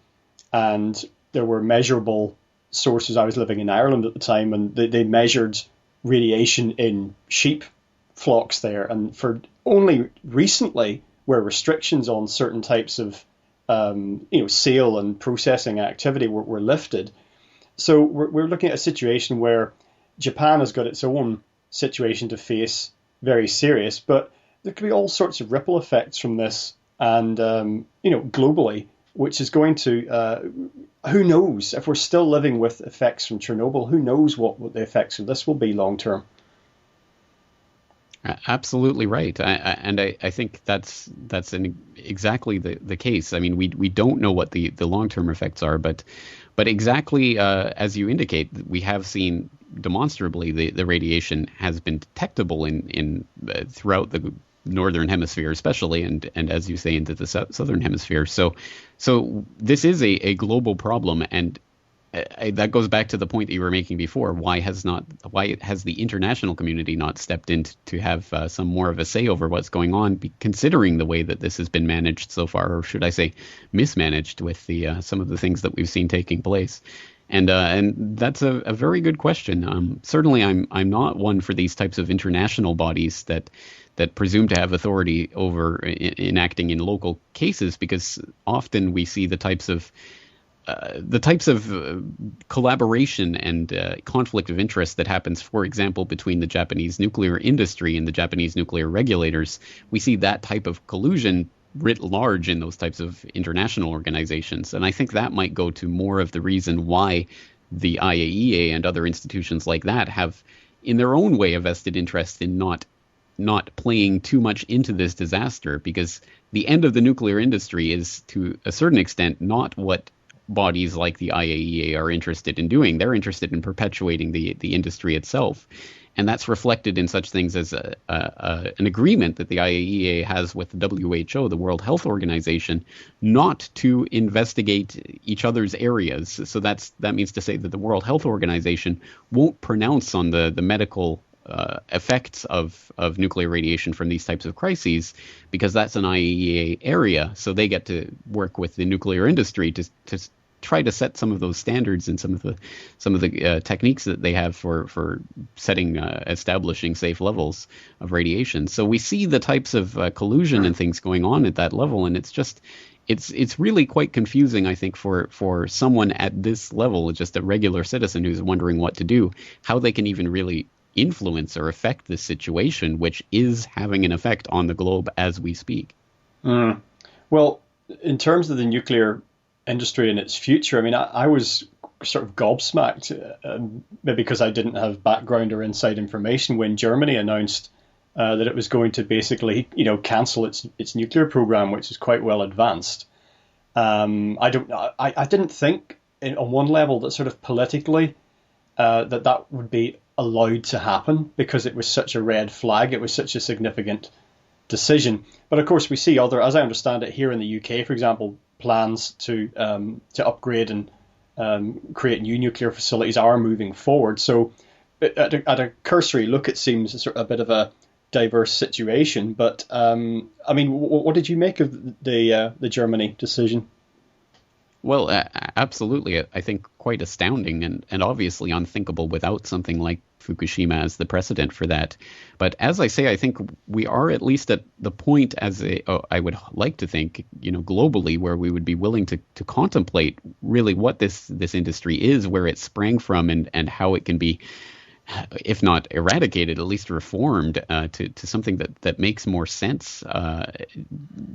and there were measurable sources. I was living in Ireland at the time, and they measured radiation in sheep flocks there. And for only recently, where restrictions on certain types of sale and processing activity were lifted. So we're looking at a situation where Japan has got its own situation to face, very serious, but there could be all sorts of ripple effects from this, and globally, which is going to, who knows, if we're still living with effects from Chernobyl, who knows what the effects of this will be long term. Absolutely right, I think that's exactly the case. I mean, we don't know what the long term effects are, but exactly as you indicate, we have seen demonstrably the radiation has been detectable in throughout the northern hemisphere, especially, and as you say, into the southern hemisphere. So this is a global problem, and that goes back to the point that you were making before. Why has the international community not stepped in to have some more of a say over what's going on, considering the way that this has been managed so far, or should I say mismanaged, with the some of the things that we've seen taking place? And that's a very good question. Certainly, I'm not one for these types of international bodies that presume to have authority over enacting in local cases, because often we see the types of collaboration and conflict of interest that happens, for example, between the Japanese nuclear industry and the Japanese nuclear regulators. We see that type of collusion writ large in those types of international organizations. And I think that might go to more of the reason why the IAEA and other institutions like that have, in their own way, a vested interest in not playing too much into this disaster, because the end of the nuclear industry is, to a certain extent, not what bodies like the IAEA are interested in doing. They're interested in perpetuating the industry itself. And that's reflected in such things as an agreement that the IAEA has with the WHO, the World Health Organization, not to investigate each other's areas. So that means to say that the World Health Organization won't pronounce on the medical effects of nuclear radiation from these types of crises, because that's an IAEA area. So they get to work with the nuclear industry to try to set some of those standards and some of the techniques that they have for establishing safe levels of radiation. So we see the types of collusion and things going on at that level, and it's really quite confusing, I think, for someone at this level, just a regular citizen who's wondering what to do, how they can even really influence or affect this situation, which is having an effect on the globe as we speak. Well, in terms of the nuclear industry and its future, I mean, I was sort of gobsmacked, maybe because I didn't have background or inside information when Germany announced that it was going to basically, cancel its nuclear program, which is quite well advanced. I didn't think on one level that sort of politically that would be allowed to happen, because it was such a red flag. It was such a significant decision. But of course, we see other, as I understand it, here in the UK, for example, plans to upgrade and create new nuclear facilities are moving forward. So at a cursory look, it seems sort of a bit of a diverse situation. But I mean, what did you make of the Germany decision? Well, absolutely. I think quite astounding and obviously unthinkable without something like Fukushima as the precedent for that. But as I say, I think we are at least at the point, I would like to think, globally, where we would be willing to contemplate really what this industry is, where it sprang from, and how it can be, if not eradicated, at least reformed to something that makes more sense.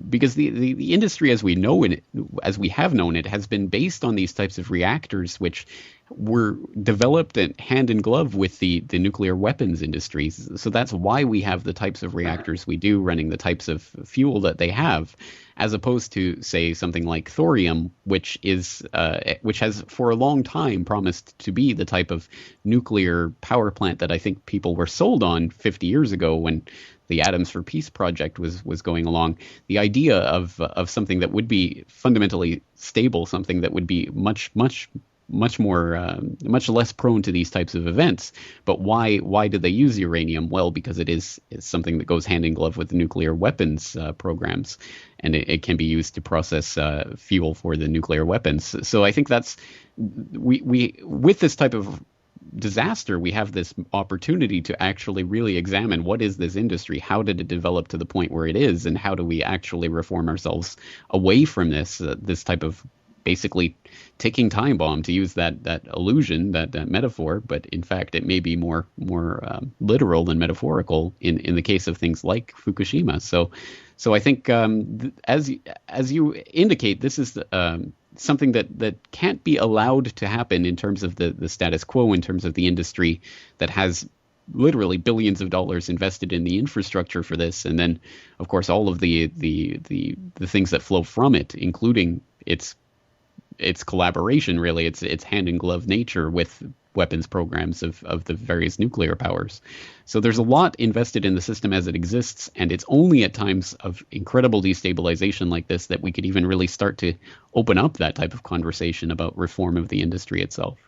Because the industry as we know it, as we have known it, has been based on these types of reactors, which were developed hand in glove with the nuclear weapons industries. So that's why we have the types of reactors we do, running the types of fuel that they have, as opposed to, say, something like thorium, which has for a long time promised to be the type of nuclear power plant that I think people were sold on 50 years ago when the Atoms for Peace project was going along. The idea of something that would be fundamentally stable, something that would be much less prone to these types of events. But why did they use uranium? Well, because it's something that goes hand in glove with the nuclear weapons programs, and it can be used to process fuel for the nuclear weapons. So I think that's we with this type of disaster, we have this opportunity to actually really examine what is this industry, how did it develop to the point where it is, and how do we actually reform ourselves away from this type of basically ticking time bomb, to use that illusion, that metaphor, but in fact it may be more literal than metaphorical in the case of things like Fukushima. So I think as you indicate, this is something that can't be allowed to happen in terms of the status quo, in terms of the industry that has literally billions of dollars invested in the infrastructure for this, and then of course all of the things that flow from it, including its collaboration, really, its hand in glove nature with weapons programs of the various nuclear powers. So there's a lot invested in the system as it exists, and it's only at times of incredible destabilization like this that we could even really start to open up that type of conversation about reform of the industry itself.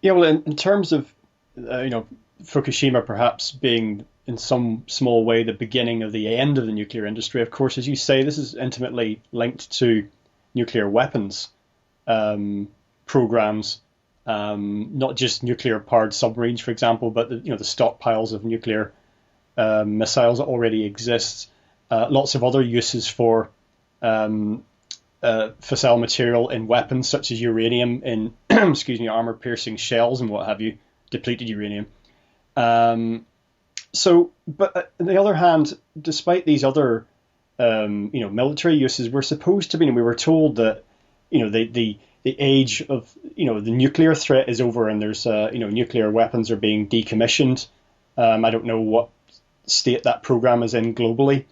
Yeah, well, in terms of Fukushima perhaps being in some small way the beginning of the end of the nuclear industry, of course, as you say, this is intimately linked to nuclear weapons programs, not just nuclear-powered submarines, for example, but the stockpiles of nuclear missiles that already exist. Lots of other uses for fissile material in weapons, such as uranium in armor-piercing shells and what have you, depleted uranium. But on the other hand, despite these other military uses, we're supposed to be, and we were told that the age of the nuclear threat is over, and there's nuclear weapons are being decommissioned. I don't know what state that program is in globally,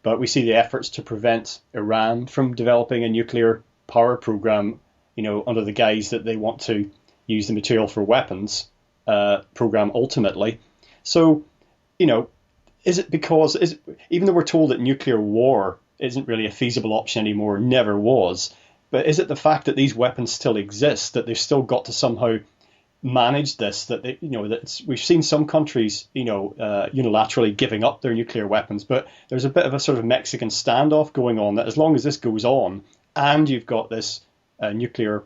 but we see the efforts to prevent Iran from developing a nuclear power program, under the guise that they want to use the material for weapons program ultimately. So, is it because even though we're told that nuclear war isn't really a feasible option anymore, never was? But is it the fact that these weapons still exist, that they've still got to somehow manage this, that they, we've seen some countries, unilaterally giving up their nuclear weapons, but there's a bit of a sort of Mexican standoff going on that as long as this goes on, and you've got this nuclear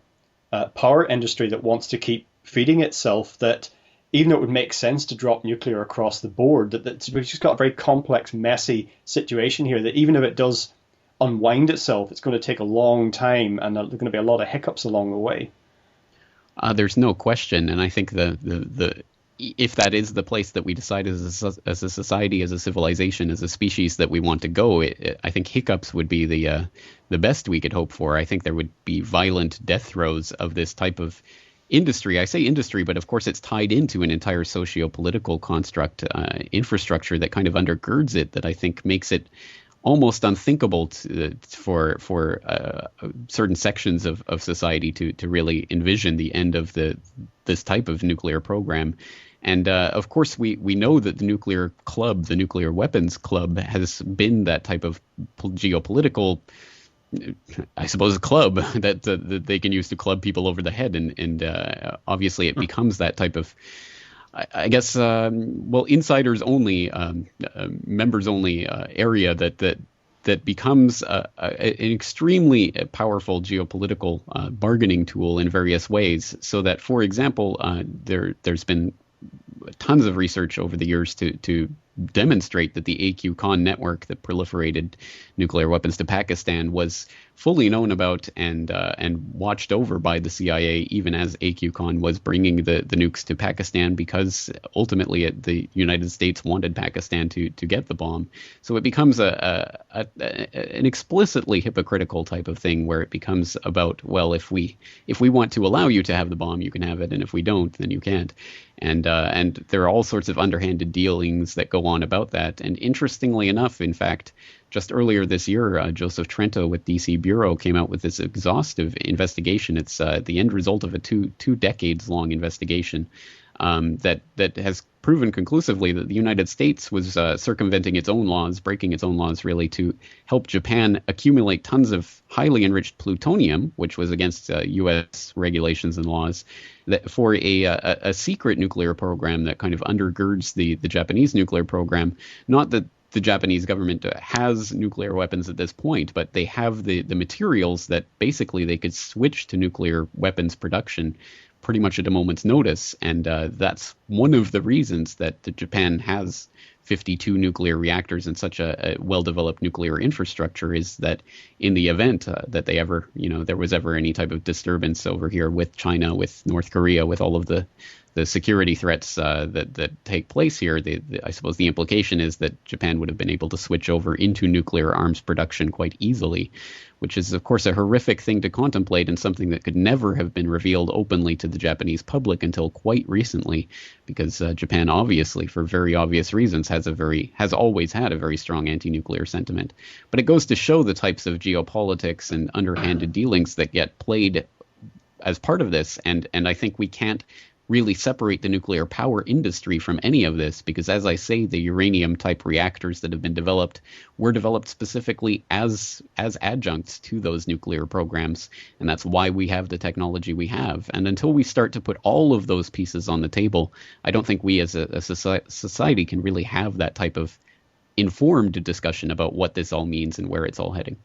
power industry that wants to keep feeding itself, that even though it would make sense to drop nuclear across the board, that we've just got a very complex, messy situation here, that even if it does unwind itself, it's going to take a long time, and there's going to be a lot of hiccups along the way. There's no question, and I think the if that is the place that we decide as a society, as a civilization, as a species that we want to go, I think hiccups would be the best we could hope for. I think there would be violent death throes of this type of industry. I say industry, but of course it's tied into an entire socio-political construct, infrastructure that kind of undergirds it, that I think makes it almost unthinkable for certain sections of society to really envision the end of this type of nuclear program. And of course, we know that the nuclear club, the nuclear weapons club, has been that type of geopolitical, I suppose, a club that they can use to club people over the head. And obviously it becomes that type of, I guess, insiders only, members only area that becomes an extremely powerful geopolitical bargaining tool in various ways. So that, for example, there's been tons of research over the years to demonstrate that the AQ-Con network that proliferated nuclear weapons to Pakistan was fully known about and watched over by the CIA, even as AQ-Con was bringing the nukes to Pakistan, because ultimately the United States wanted Pakistan to get the bomb. So it becomes an explicitly hypocritical type of thing, where it becomes about, well, if we want to allow you to have the bomb, you can have it, and if we don't, then you can't. And there are all sorts of underhanded dealings that go on about that. And interestingly enough, in fact, just earlier this year, Joseph Trento with DC Bureau came out with this exhaustive investigation. It's the end result of a two decades long investigation that has proven conclusively that the United States was circumventing its own laws, breaking its own laws, really, to help Japan accumulate tons of highly enriched plutonium, which was against U.S. regulations and laws, that for a secret nuclear program that kind of undergirds the Japanese nuclear program. Not that the Japanese government has nuclear weapons at this point, but they have the materials that basically they could switch to nuclear weapons production pretty much at a moment's notice. And that's one of the reasons that Japan has 52 nuclear reactors and such a well-developed nuclear infrastructure, is that in the event that they ever, there was ever any type of disturbance over here with China, with North Korea, with all of the security threats that take place here, I suppose the implication is that Japan would have been able to switch over into nuclear arms production quite easily, which is, of course, a horrific thing to contemplate, and something that could never have been revealed openly to the Japanese public until quite recently, because Japan, obviously, for very obvious reasons, has always had a very strong anti-nuclear sentiment. But it goes to show the types of geopolitics and underhanded dealings that get played as part of this, and I think we can't really separate the nuclear power industry from any of this, because, as I say, the uranium type reactors that have been developed were developed specifically as adjuncts to those nuclear programs, and that's why we have the technology we have. And until we start to put all of those pieces on the table, I don't think we as a society can really have that type of informed discussion about what this all means and where it's all heading.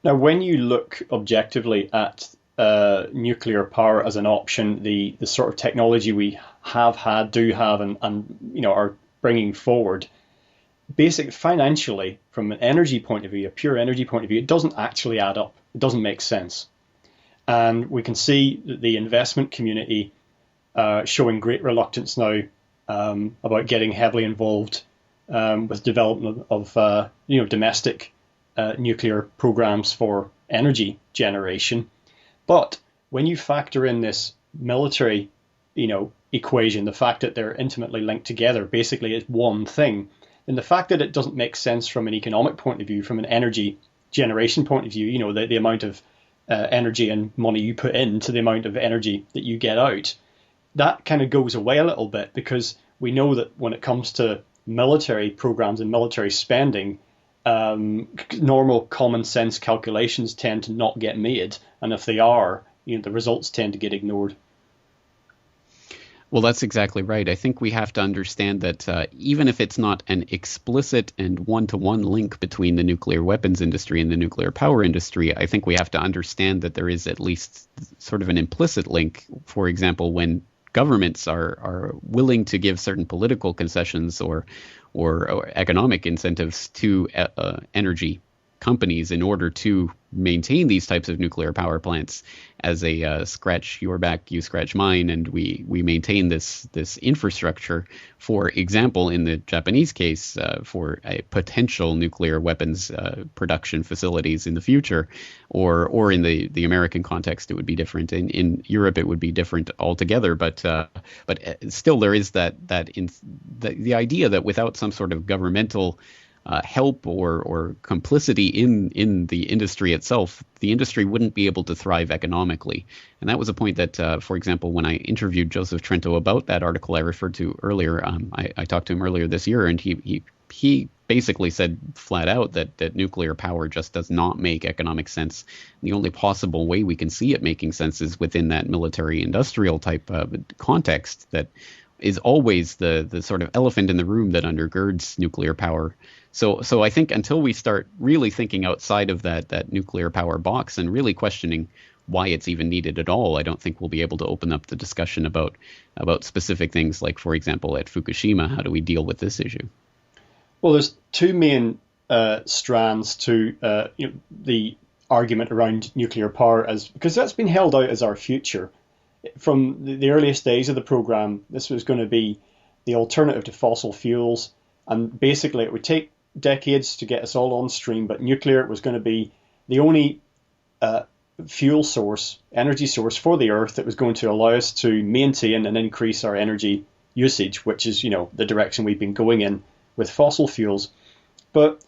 Now, when you look objectively at nuclear power as an option, the sort of technology we have had, do have, and are bringing forward, basic financially, from an energy point of view, a pure energy point of view, it doesn't actually add up. It doesn't make sense. And we can see the investment community showing great reluctance now about getting heavily involved with development of domestic nuclear programs for energy generation. But when you factor in this military, equation, the fact that they're intimately linked together, basically it's one thing, then the fact that it doesn't make sense from an economic point of view, from an energy generation point of view, the amount of energy and money you put into the amount of energy that you get out, that kind of goes away a little bit, because we know that when it comes to military programs and military spending, normal common sense calculations tend to not get made, and if they are, the results tend to get ignored. Well, that's exactly right. I think we have to understand that even if it's not an explicit and one-to-one link between the nuclear weapons industry and the nuclear power industry, I think we have to understand that there is at least sort of an implicit link. For example, when governments are willing to give certain political concessions or economic incentives to energy companies in order to maintain these types of nuclear power plants as a scratch your back, you scratch mine, and we maintain this infrastructure. For example, in the Japanese case, for a potential nuclear weapons production facilities in the future, or in the American context, it would be different. In Europe, it would be different altogether. But still, there is the idea that without some sort of governmental help or complicity in the industry itself, the industry wouldn't be able to thrive economically. And that was a point that, for example, when I interviewed Joseph Trento about that article I referred to earlier, I talked to him earlier this year, and he basically said flat out that nuclear power just does not make economic sense. The only possible way we can see it making sense is within that military industrial type context that is always the sort of elephant in the room that undergirds nuclear power. So I think until we start really thinking outside of that nuclear power box and really questioning why it's even needed at all, I don't think we'll be able to open up the discussion about specific things like, for example, at Fukushima, how do we deal with this issue? Well, there's two main strands to the argument around nuclear power, because that's been held out as our future. From the earliest days of the program, this was going to be the alternative to fossil fuels, and basically it would take decades to get us all on stream, but nuclear was going to be the only fuel source, energy source for the Earth that was going to allow us to maintain and increase our energy usage, which is, the direction we've been going in with fossil fuels. But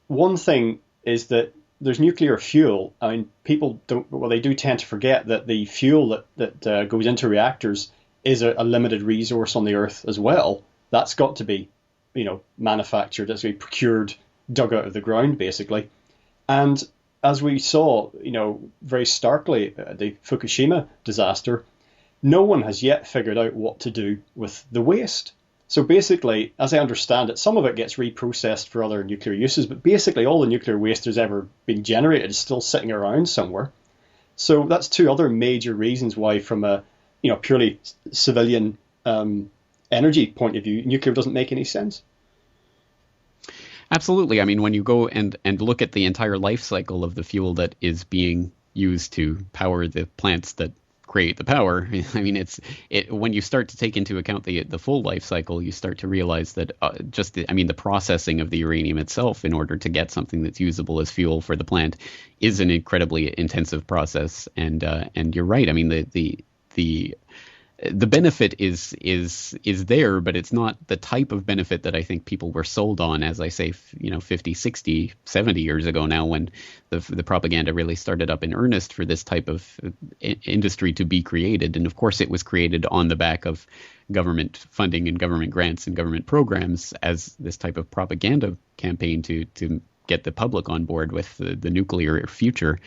one thing is that there's nuclear fuel. I mean, people they do tend to forget that the fuel that goes into reactors is a limited resource on the Earth as well. That's got to be, manufactured, that's to be procured, dug out of the ground, basically. And as we saw, very starkly at the Fukushima disaster, no one has yet figured out what to do with the waste. So basically, as I understand it, some of it gets reprocessed for other nuclear uses, but basically all the nuclear waste that's ever been generated is still sitting around somewhere. So that's two other major reasons why, from a purely civilian energy point of view, nuclear doesn't make any sense. Absolutely. I mean, when you go and look at the entire life cycle of the fuel that is being used to power the plants that create the power, I mean, when you start to take into account the full life cycle, you start to realize that the processing of the uranium itself in order to get something that's usable as fuel for the plant is an incredibly intensive process. And you're right. I mean, the benefit is there, but it's not the type of benefit that I think people were sold on, as I say, 50, 60, 70 years ago now, when the propaganda really started up in earnest for this type of industry to be created. And of course, it was created on the back of government funding and government grants and government programs as this type of propaganda campaign to get the public on board with the nuclear future.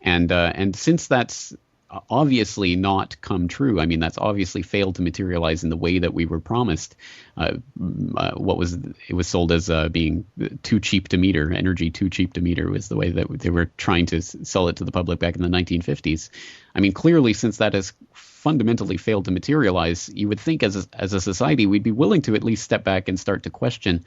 And since that's obviously not come true. I mean, that's obviously failed to materialize in the way that we were promised. It was sold as being too cheap to meter. Energy too cheap to meter was the way that they were trying to sell it to the public back in the 1950s. I mean, clearly, since that has fundamentally failed to materialize, you would think as a society we'd be willing to at least step back and start to question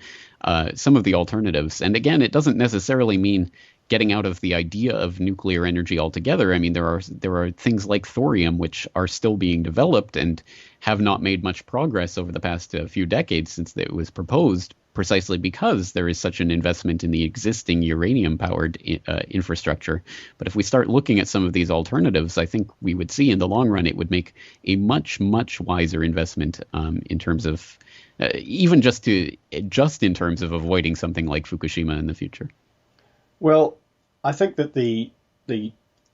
some of the alternatives. And again, it doesn't necessarily mean getting out of the idea of nuclear energy altogether. I mean, there are things like thorium which are still being developed and have not made much progress over the past few decades since it was proposed, precisely because there is such an investment in the existing uranium-powered infrastructure. But if we start looking at some of these alternatives, I think we would see in the long run it would make a much, much wiser investment in terms of even just in terms of avoiding something like Fukushima in the future. Well, I think that the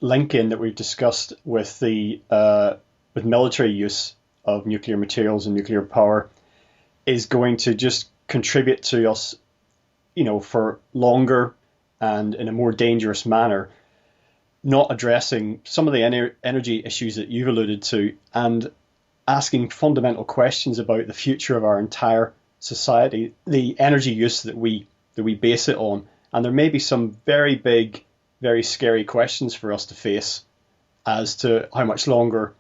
link-in that we've discussed with with military use of nuclear materials and nuclear power is going to just contribute to us, for longer and in a more dangerous manner, not addressing some of the energy issues that you've alluded to. And asking fundamental questions about the future of our entire society, the energy use that we base it on. And there may be some very big, very scary questions for us to face as to how much longer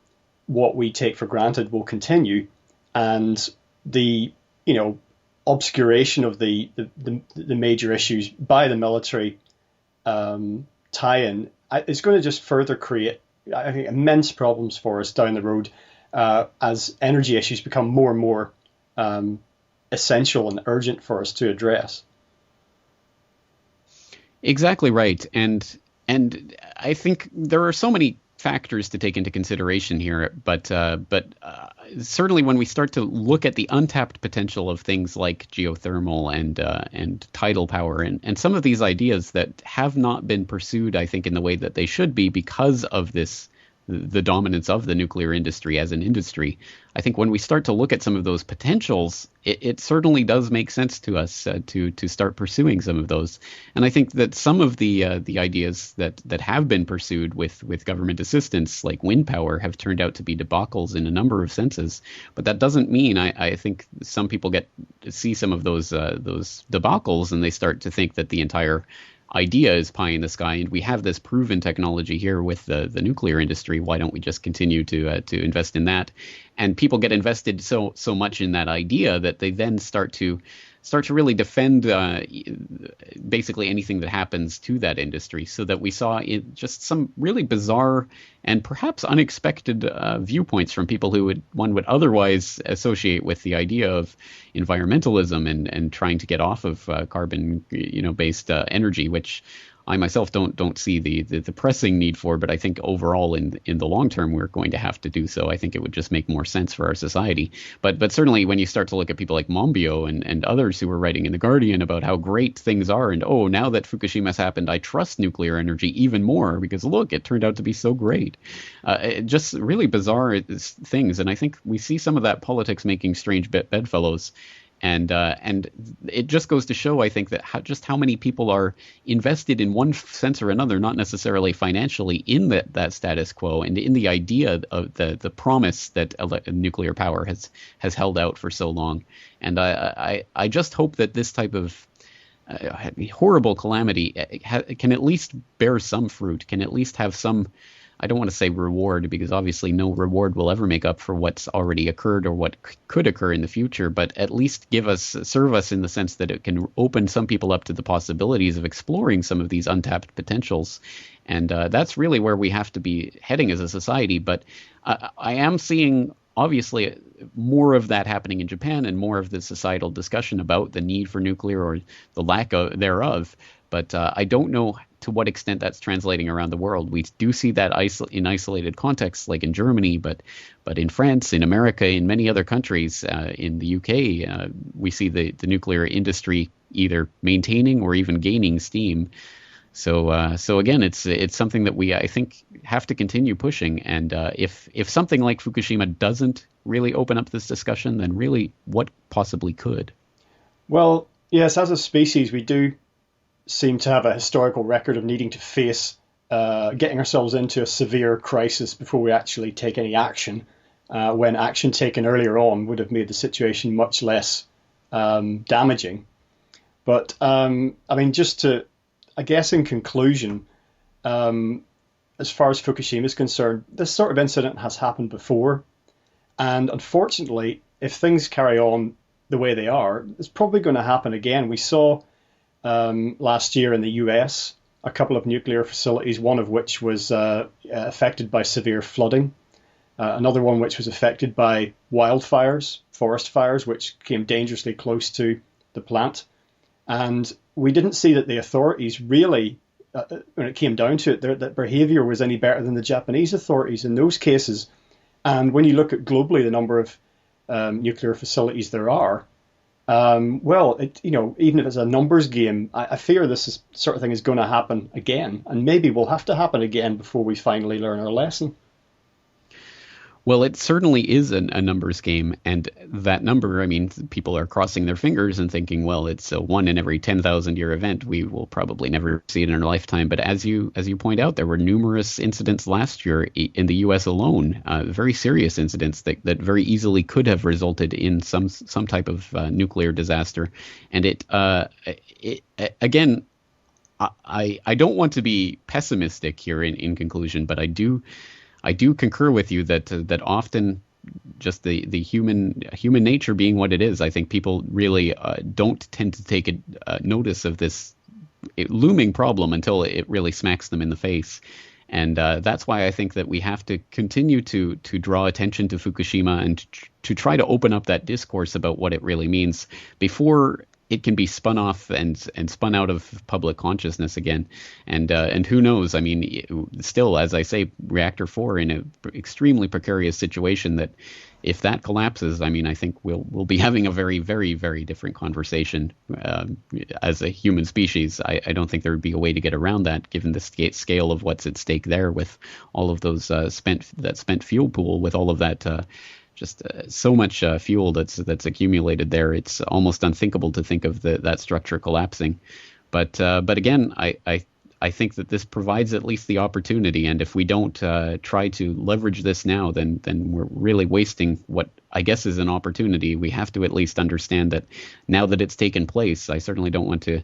what we take for granted will continue, and the obscuration of the major issues by the military tie-in is going to just further create, I think, immense problems for us down the road as energy issues become more and more essential and urgent for us to address. Exactly right, and I think there are so many factors to take into consideration here, but certainly when we start to look at the untapped potential of things like geothermal and tidal power and some of these ideas that have not been pursued, I think, in the way that they should be because of the dominance of the nuclear industry as an industry. I think when we start to look at some of those potentials, it certainly does make sense to us to start pursuing some of those. And I think that some of the ideas that have been pursued with government assistance, like wind power, have turned out to be debacles in a number of senses. But that doesn't mean I think some people get to see some of those debacles and they start to think that the entire idea is pie in the sky, and we have this proven technology here with the nuclear industry. Why don't we just continue to invest in that? And people get invested so much in that idea that they then start to really defend basically anything that happens to that industry. So that we saw just some really bizarre and perhaps unexpected viewpoints from people who one would otherwise associate with the idea of environmentalism and trying to get off of carbon based energy, which I myself don't see the pressing need for, but I think overall in the long term we're going to have to do so. I think it would just make more sense for our society. But certainly when you start to look at people like Monbiot and others who were writing in The Guardian about how great things are, and now that Fukushima's happened, I trust nuclear energy even more because look, it turned out to be so great. Just really bizarre things, and I think we see some of that politics making strange bedfellows. And it just goes to show, I think, that how many people are invested in one sense or another, not necessarily financially, in that status quo and in the idea of the promise that nuclear power has held out for so long. And I just hope that this type of horrible calamity can at least bear some fruit, can at least have some, I don't want to say reward, because obviously no reward will ever make up for what's already occurred or what could occur in the future, but at least serve us in the sense that it can open some people up to the possibilities of exploring some of these untapped potentials. And that's really where we have to be heading as a society. But I am seeing, obviously, more of that happening in Japan and more of the societal discussion about the need for nuclear or the lack thereof. But I don't know to what extent that's translating around the world. We do see that in isolated contexts, like in Germany, but in France, in America, in many other countries, in the UK, we see the nuclear industry either maintaining or even gaining steam. So again, it's something that we, I think, have to continue pushing. And if something like Fukushima doesn't really open up this discussion, then really what possibly could? Well, yes, as a species, we do seem to have a historical record of needing to face getting ourselves into a severe crisis before we actually take any action, when action taken earlier on would have made the situation much less damaging. But I guess in conclusion, as far as Fukushima is concerned, this sort of incident has happened before. And unfortunately, if things carry on the way they are, it's probably going to happen again. We saw last year in the US a couple of nuclear facilities, one of which was affected by severe flooding, another one which was affected by wildfires, forest fires, which came dangerously close to the plant. And we didn't see that the authorities really, when it came down to it, that behavior was any better than the Japanese authorities in those cases. And when you look at globally the number of nuclear facilities there are, even if it's a numbers game, I fear this sort of thing is going to happen again, and maybe will have to happen again before we finally learn our lesson. Well, it certainly is a numbers game, and that number, I mean, people are crossing their fingers and thinking, well, it's a 1 in every 10,000 year event. We will probably never see it in our lifetime. But as you point out, there were numerous incidents last year in the U.S. alone, very serious incidents that very easily could have resulted in some type of nuclear disaster. And it again, I don't want to be pessimistic here in conclusion, but I do concur with you that often just the human nature being what it is, I think people really don't tend to take notice of this looming problem until it really smacks them in the face. And that's why I think that we have to continue to draw attention to Fukushima and to try to open up that discourse about what it really means before it can be spun off and spun out of public consciousness again. And who knows? I mean, still, as I say, Reactor 4 in an extremely precarious situation that if that collapses, I mean, I think we'll be having a very, very, very different conversation as a human species. I don't think there would be a way to get around that, given the scale of what's at stake there with all of those spent fuel pool, with all of that just so much fuel that's accumulated there. It's almost unthinkable to think of that structure collapsing. But again, I think that this provides at least the opportunity. And if we don't try to leverage this now, then we're really wasting what I guess is an opportunity. We have to at least understand that now that it's taken place. I certainly don't want to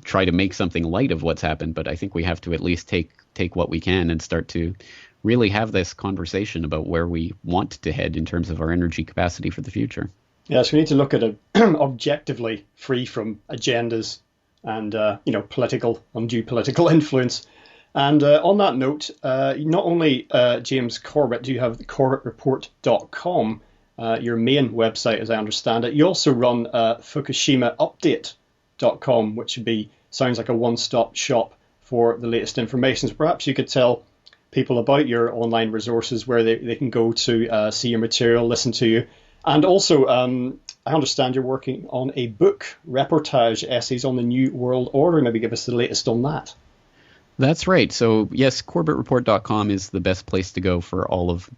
try to make something light of what's happened, but I think we have to at least take what we can and start to really have this conversation about where we want to head in terms of our energy capacity for the future. Yes, we need to look at it objectively, free from agendas and undue political influence. And on that note, not only James Corbett, do you have the CorbettReport.com, your main website, as I understand it. You also run FukushimaUpdate.com, which sounds like a one-stop shop for the latest information. So perhaps you could tell people about your online resources, where they can go to see your material, listen to you. And also, I understand you're working on a book, reportage essays on the New World Order. Maybe give us the latest on that. That's right. So yes, CorbettReport.com is the best place to go for all of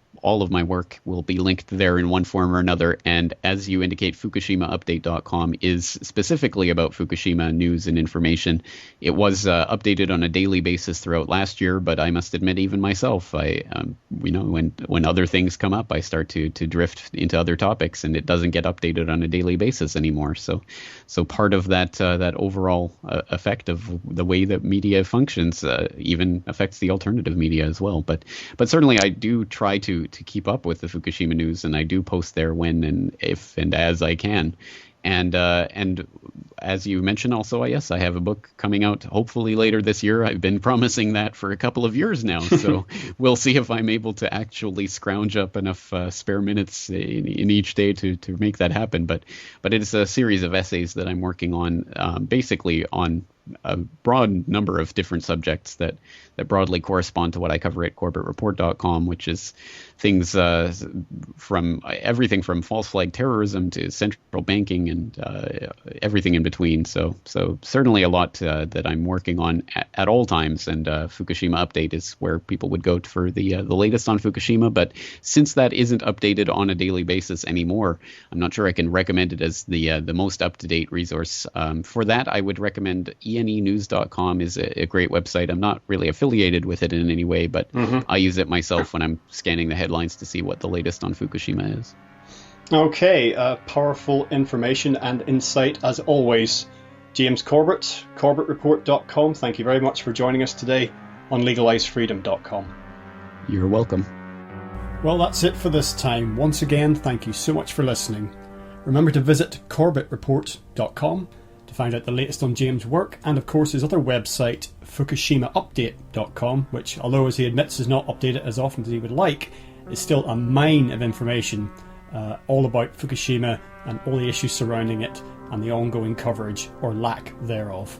my work. Will be linked there in one form or another. And as you indicate, FukushimaUpdate.com is specifically about Fukushima news and information. It was updated on a daily basis throughout last year, but I must admit, even myself, when other things come up, I start to drift into other topics, and it doesn't get updated on a daily basis anymore. So part of that overall effect of the way that media functions even affects the alternative media as well. But certainly I do try to keep up with the Fukushima news, and I do post there when and if and as I can. And as you mentioned, also, yes, I have a book coming out hopefully later this year. I've been promising that for a couple of years now, so we'll see if I'm able to actually scrounge up enough spare minutes in each day to make that happen. But it is a series of essays that I'm working on, basically on a broad number of different subjects that broadly correspond to what I cover at CorbettReport.com, which is things from everything from false flag terrorism to central banking and everything in between. So certainly a lot that I'm working on at all times. And Fukushima Update is where people would go for the latest on Fukushima. But since that isn't updated on a daily basis anymore, I'm not sure I can recommend it as the most up-to-date resource. For that, I would recommend enenews.com is a great website. I'm not really affiliated with it in any way, but I use it myself when I'm scanning the headlines to see what the latest on Fukushima is. Okay, powerful information and insight as always. James Corbett, CorbettReport.com. Thank you very much for joining us today on LegalizeFreedom.com. You're welcome. Well, that's it for this time. Once again, thank you so much for listening. Remember to visit CorbettReport.com to find out the latest on James' work, and of course his other website, FukushimaUpdate.com, which, although as he admits is not updated as often as he would like, is still a mine of information all about Fukushima and all the issues surrounding it and the ongoing coverage or lack thereof.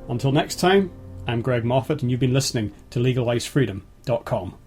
Until next time, I'm Greg Moffat, and you've been listening to LegalizeFreedom.com.